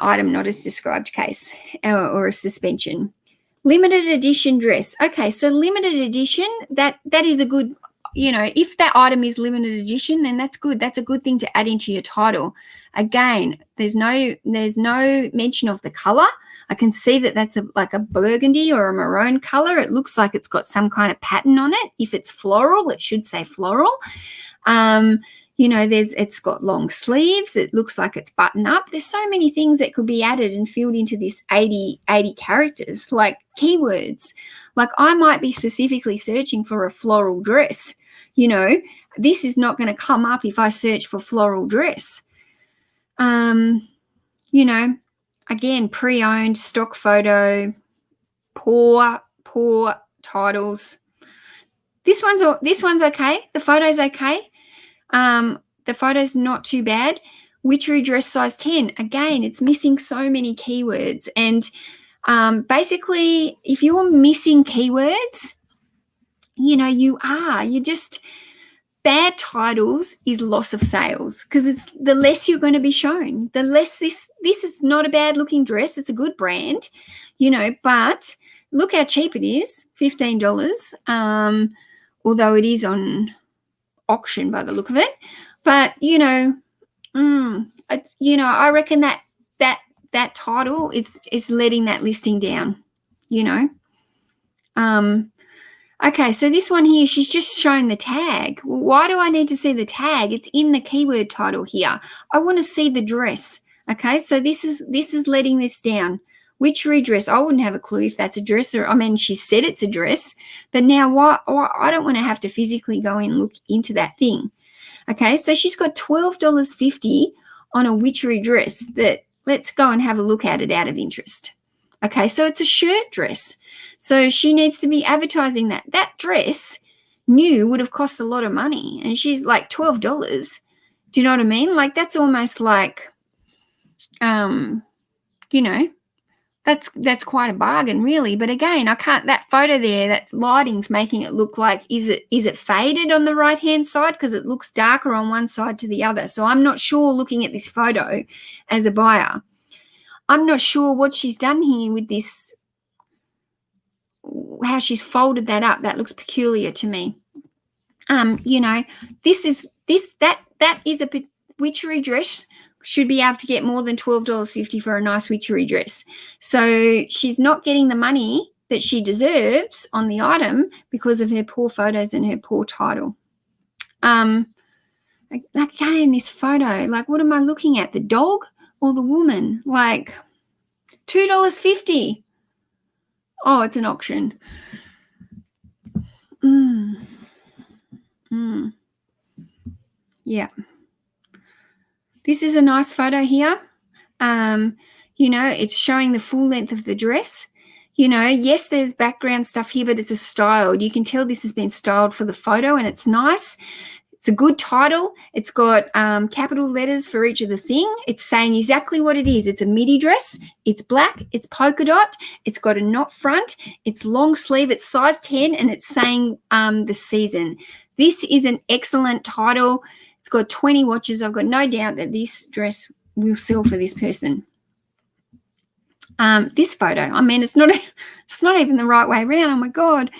item, not a described case or a suspension. Limited edition dress. Okay, so limited edition, that is a good, if that item is limited edition, then that's good. That's a good thing to add into your title. Again, there's no mention of the color. I can see that that's like a burgundy or a maroon color. It looks like it's got some kind of pattern on it. If it's floral, it should say floral. It's got long sleeves. It looks like it's button up. There's so many things that could be added and filled into this 80 characters, like keywords. Like I might be specifically searching for a floral dress. This is not going to come up if I search for floral dress. Again, pre-owned, stock photo, poor titles. This one's okay. The photo's okay. The photo's not too bad. Witchery dress size 10. Again, it's missing so many keywords. And basically, if you're missing keywords, you're just, bad titles is loss of sales, because it's the less you're going to be shown, the less this is not a bad looking dress. It's a good brand, but look how cheap it is, $15. Although it is on auction by the look of it. But, I reckon that title is letting that listing down, Okay, so this one here, she's just showing the tag. Well, why do I need to see the tag? It's in the keyword title here. I want to see the dress. Okay, so this is letting this down. Witchery dress. I wouldn't have a clue if that's a dress or, she said it's a dress, but now why I don't want to have to physically go and look into that thing. Okay, so she's got $12.50 on a witchery dress. That let's go and have a look at it out of interest. Okay, so it's a shirt dress. So she needs to be advertising that. That dress new would have cost a lot of money, and she's like $12. Do you know what I mean? Like that's almost like, that's quite a bargain, really. But again, I can't. That photo there, that lighting's making it look like is it faded on the right hand side, because it looks darker on one side to the other. So I'm not sure, looking at this photo as a buyer, I'm not sure what she's done here with this, how she's folded that up. That looks peculiar to me. That is a witchery dress. Should be able to get more than $12.50 for a nice witchery dress. So she's not getting the money that she deserves on the item because of her poor photos and her poor title. Again, this photo, like, what am I looking at? The dog or the woman? Like $2.50. Oh, it's an auction. Yeah. This is a nice photo here. It's showing the full length of the dress. Yes, there's background stuff here, but it's a styled. You can tell this has been styled for the photo, and it's nice. It's a good title. It's got capital letters for each of the thing. It's saying exactly what it is. It's a midi dress. It's black. It's polka dot. It's got a knot front. It's long sleeve. It's size 10, and it's saying the season. This is an excellent title. It's got 20 watches. I've got no doubt that this dress will sell for this person. This photo, I mean, it's not even the right way around. Oh my God.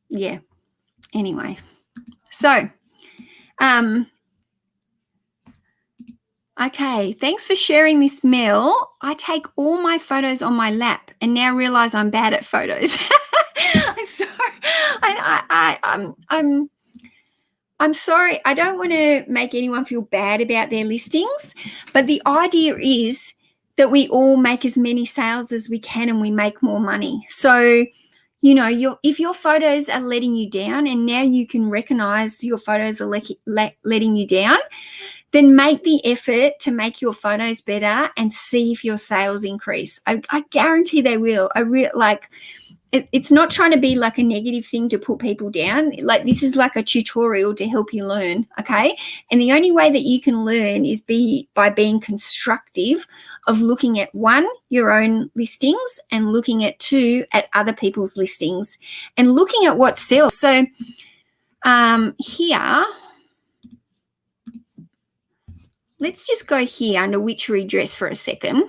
Yeah. Anyway, so, okay, thanks for sharing this, Mel. I take all my photos on my lap and now realize I'm bad at photos. I'm sorry. I'm sorry. I don't want to make anyone feel bad about their listings, but the idea is that we all make as many sales as we can and we make more money. So, you know, if your photos are letting you down and now you can recognize your photos are letting you down, then make the effort to make your photos better and see if your sales increase. I guarantee they will. It's not trying to be like a negative thing to put people down. Like, this is like a tutorial to help you learn, okay? And the only way that you can learn is by being constructive of looking at, 1, your own listings, and looking at 2, at other people's listings, and looking at what sells. So here, let's just go here under witchery dress for a second.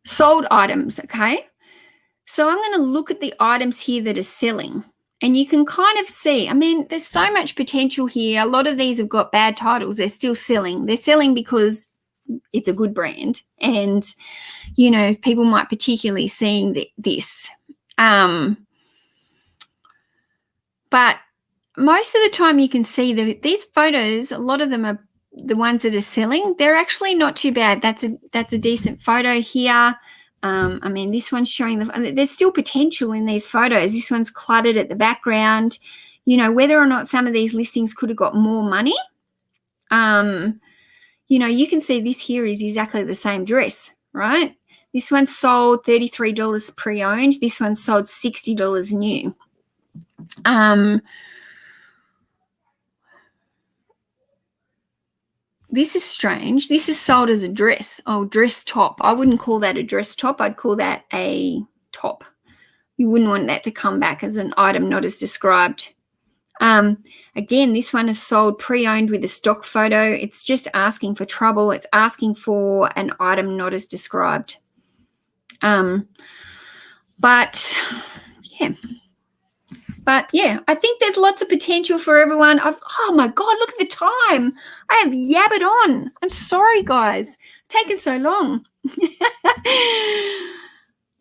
Sold items, okay? So I'm going to look at the items here that are selling, and you can kind of see, I mean, there's so much potential here. A lot of these have got bad titles. They're still selling. They're selling because it's a good brand, and, you know, people might particularly seeing this. But most of the time you can see that these photos, a lot of them are the ones that are selling. They're actually not too bad. That's a decent photo here. I mean, this one's showing there's still potential in these photos. This one's cluttered at the background. You know, whether or not some of these listings could have got more money. You know, you can see this here is exactly the same dress, right? This one sold $33 pre-owned. This one sold $60 new. This is strange. This is sold as a dress. Oh, dress top. I wouldn't call that a dress top. I'd call that a top. You wouldn't want that to come back as an item not as described. Again, this one is sold pre-owned with a stock photo. It's just asking for trouble. It's asking for an item not as described. But yeah, I think there's lots of potential for everyone. Oh my God, look at the time. I have yabbered on. I'm sorry, guys. It's taken so long.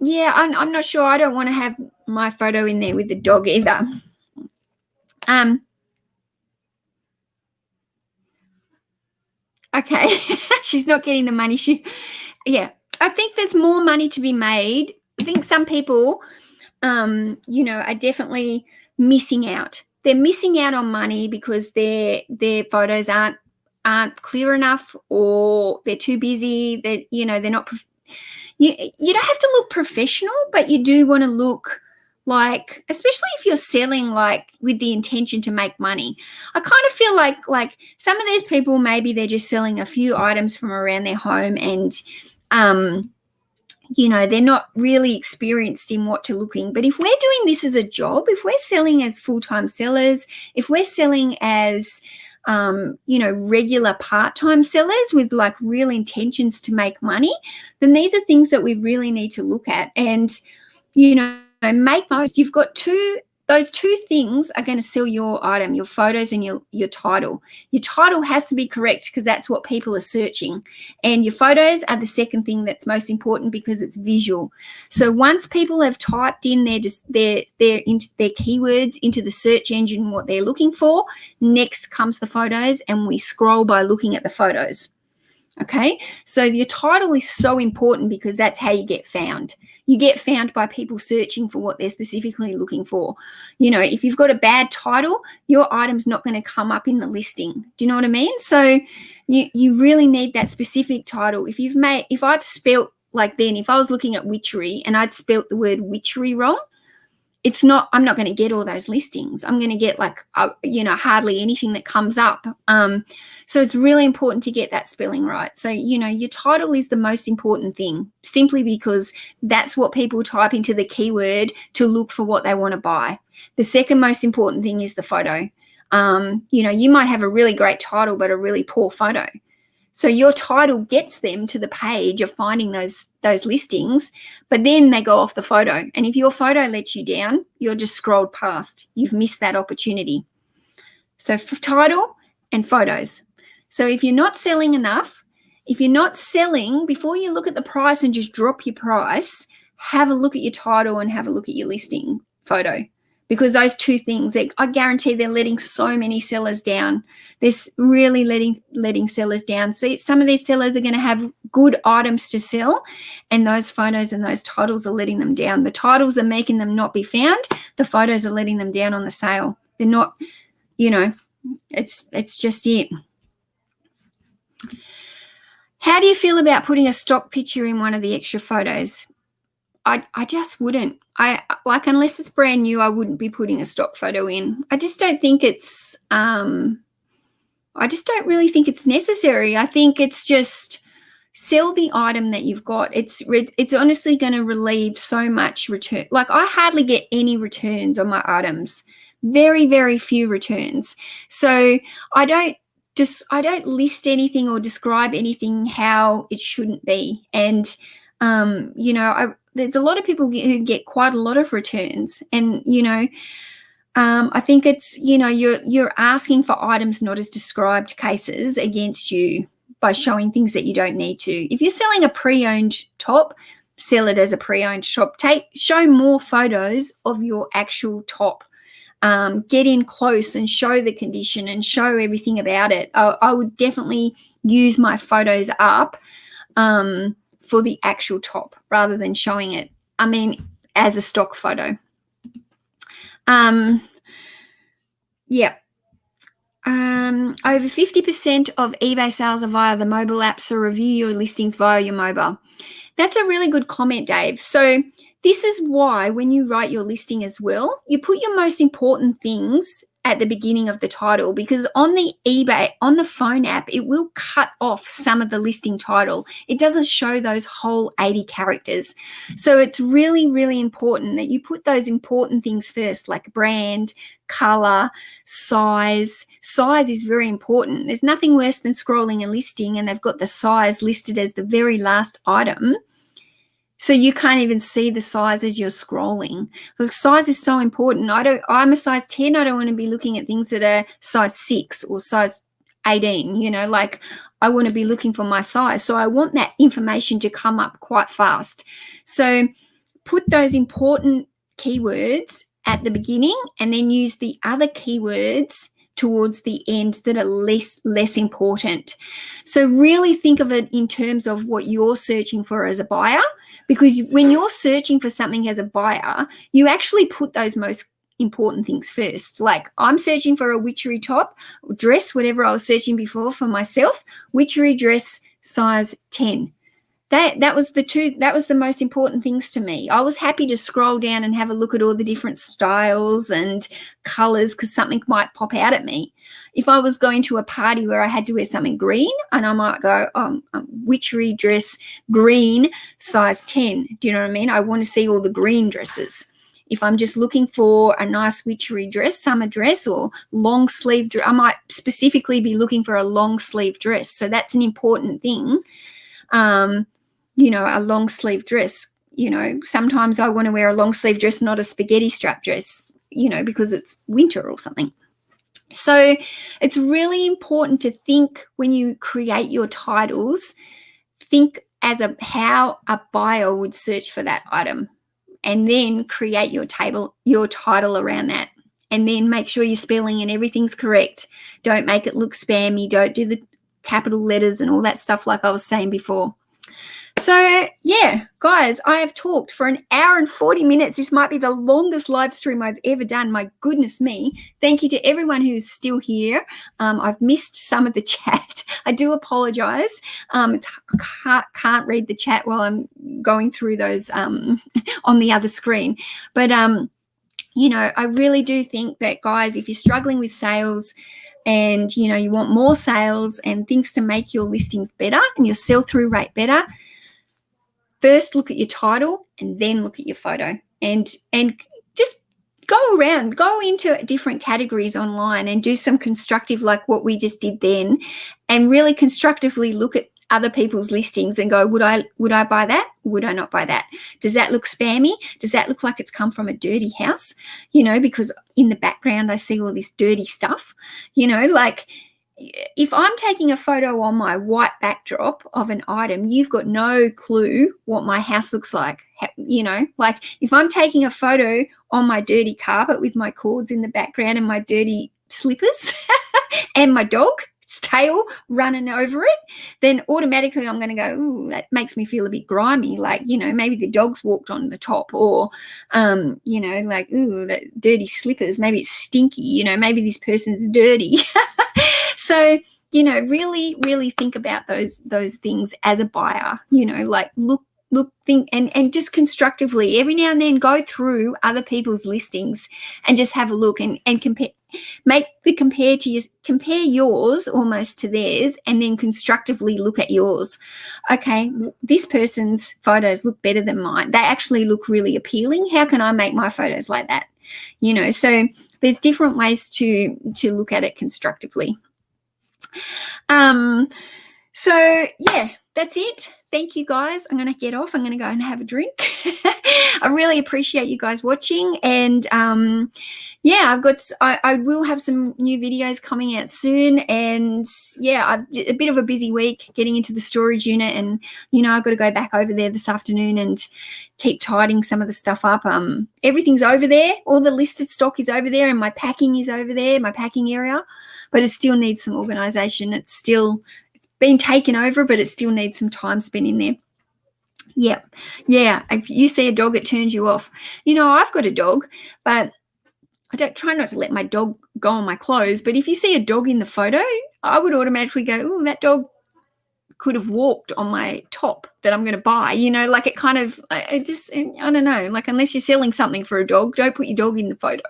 Yeah, I'm not sure. I don't want to have my photo in there with the dog either. Okay, she's not getting the money. Yeah, I think there's more money to be made. I think some people, you know, are definitely missing out. They're missing out on money because their photos aren't clear enough, or they're too busy. That, you know, they're not. You don't have to look professional, but you do want to look like, especially if you're selling like with the intention to make money. I kind of feel like some of these people, maybe they're just selling a few items from around their home, and you know, they're not really experienced in what to looking. But if we're doing this as a job, if we're selling as full-time sellers, if we're selling as, you know, regular part-time sellers with like real intentions to make money, then these are things that we really need to look at. And, you know, make most. You've got those two things are going to sell your item, your photos and your title. Your title has to be correct because that's what people are searching. And your photos are the second thing that's most important because it's visual. So once people have typed in their keywords into the search engine, what they're looking for, next comes the photos, and we scroll by looking at the photos. Okay, so your title is so important because that's how you get found. You get found by people searching for what they're specifically looking for. You know, if you've got a bad title, your item's not going to come up in the listing. Do you know what I mean? So you really need that specific title. If I've spelt like, then if I was looking at witchery and I'd spelt the word witchery wrong, I'm not going to get all those listings. I'm going to get like, you know, hardly anything that comes up. So it's really important to get that spelling right. So, you know, your title is the most important thing, simply because that's what people type into the keyword to look for what they want to buy. The second most important thing is the photo. You might have a really great title but a really poor photo. So your title gets them to the page of finding those listings, but then they go off the photo. And if your photo lets you down, you're just scrolled past. You've missed that opportunity. So for title and photos. So if you're not selling enough, if you're not selling, before you look at the price and just drop your price, have a look at your title and have a look at your listing photo. Because those two things, I guarantee they're letting so many sellers down. They're really letting sellers down. See, some of these sellers are going to have good items to sell, and those photos and those titles are letting them down. The titles are making them not be found. The photos are letting them down on the sale. They're not, it's just it. How do you feel about putting a stock picture in one of the extra photos? I just wouldn't. Unless it's brand new, I wouldn't be putting a stock photo in. I just don't think it's I just don't really think it's necessary. I think it's just sell the item that you've got. It's honestly going to relieve so much return. Like, I hardly get any returns on my items. Very, very few returns. So I don't list anything or describe anything how it shouldn't be. And there's a lot of people who get quite a lot of returns, and I think it's you're asking for items not as described cases against you by showing things that you don't need to. If you're selling a pre-owned top, sell it as a pre-owned top. Show more photos of your actual top. Get in close and show the condition and show everything about it. I would definitely use my photos up for the actual top rather than showing it, as a stock photo. Over 50% of eBay sales are via the mobile app, so review your listings via your mobile. That's a really good comment, Dave. So this is why when you write your listing as well, you put your most important things at the beginning of the title, because on the eBay, on the phone app, it will cut off some of the listing title. It doesn't show those whole 80 characters. So it's really, really important that you put those important things first, like brand, color, size. Size is very important. There's nothing worse than scrolling a listing and they've got the size listed as the very last item, so you can't even see the size as you're scrolling. Because size is so important. I'm a size 10. I don't want to be looking at things that are size 6 or size 18. I want to be looking for my size. So I want that information to come up quite fast. So put those important keywords at the beginning and then use the other keywords towards the end that are less important. So really think of it in terms of what you're searching for as a buyer. Because when you're searching for something as a buyer, you actually put those most important things first. Like, I'm searching for a witchery top, dress, whatever I was searching before for myself, witchery dress size 10. That was the most important things to me. I was happy to scroll down and have a look at all the different styles and colors because something might pop out at me. If I was going to a party where I had to wear something green, and I might go, witchery dress green size 10. Do you know what I mean? I want to see all the green dresses. If I'm just looking for a nice witchery dress, summer dress, or long sleeve dress, I might specifically be looking for a long sleeve dress. So that's an important thing. A long sleeve dress. Sometimes I want to wear a long sleeve dress, not a spaghetti strap dress, because it's winter or something. So it's really important to think when you create your titles, think as how a buyer would search for that item, and then create your title around that. And then make sure your spelling and everything's correct. Don't make it look spammy. Don't do the capital letters and all that stuff like I was saying before. So, yeah, guys, I have talked for 1 hour and 40 minutes. This might be the longest live stream I've ever done. My goodness me. Thank you to everyone who's still here. I've missed some of the chat. I do apologize. I can't read the chat while I'm going through those on the other screen. But, I really do think that, guys, if you're struggling with sales, and you want more sales and things to make your listings better and your sell-through rate better, first look at your title and then look at your photo, and just go into different categories online and do some constructive, like what we just did then, and really constructively look at other people's listings and go, would I buy that? Would I not buy that? Does that look spammy? Does that look like it's come from a dirty house? Because in the background I see all this dirty stuff. Like, if I'm taking a photo on my white backdrop of an item, you've got no clue what my house looks like. Like if I'm taking a photo on my dirty carpet with my cords in the background and my dirty slippers and my dog's tail running over it, then automatically I'm going to go, ooh, that makes me feel a bit grimy. Like, maybe the dog's walked on the top, or, like, ooh, that dirty slippers, maybe it's stinky, maybe this person's dirty. So, really, really think about those things as a buyer, like look, think, and just constructively every now and then go through other people's listings and just have a look and compare, compare yours almost to theirs, and then constructively look at yours. Okay, this person's photos look better than mine. They actually look really appealing. How can I make my photos like that? So there's different ways to look at it constructively. So yeah, that's it. Thank you guys. I'm going to get off. I'm going to go and have a drink. I really appreciate you guys watching, and yeah, I will have some new videos coming out soon, and yeah, I've a bit of a busy week getting into the storage unit, and I've got to go back over there this afternoon and keep tidying some of the stuff up. Everything's over there. All the listed stock is over there, and my packing is over there, my packing area, but it still needs some organization. It's been taken over, but it still needs some time spent in there. Yeah. If you see a dog, it turns you off. I've got a dog, but I don't try not to let my dog go on my clothes. But if you see a dog in the photo, I would automatically go, oh, that dog could have walked on my top that I'm going to buy. Like it kind of, I don't know, like unless you're selling something for a dog, don't put your dog in the photo.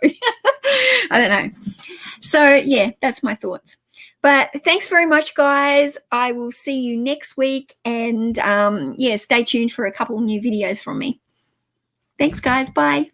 I don't know. So yeah, that's my thoughts. But thanks very much, guys. I will see you next week. And yeah, stay tuned for a couple new videos from me. Thanks, guys. Bye.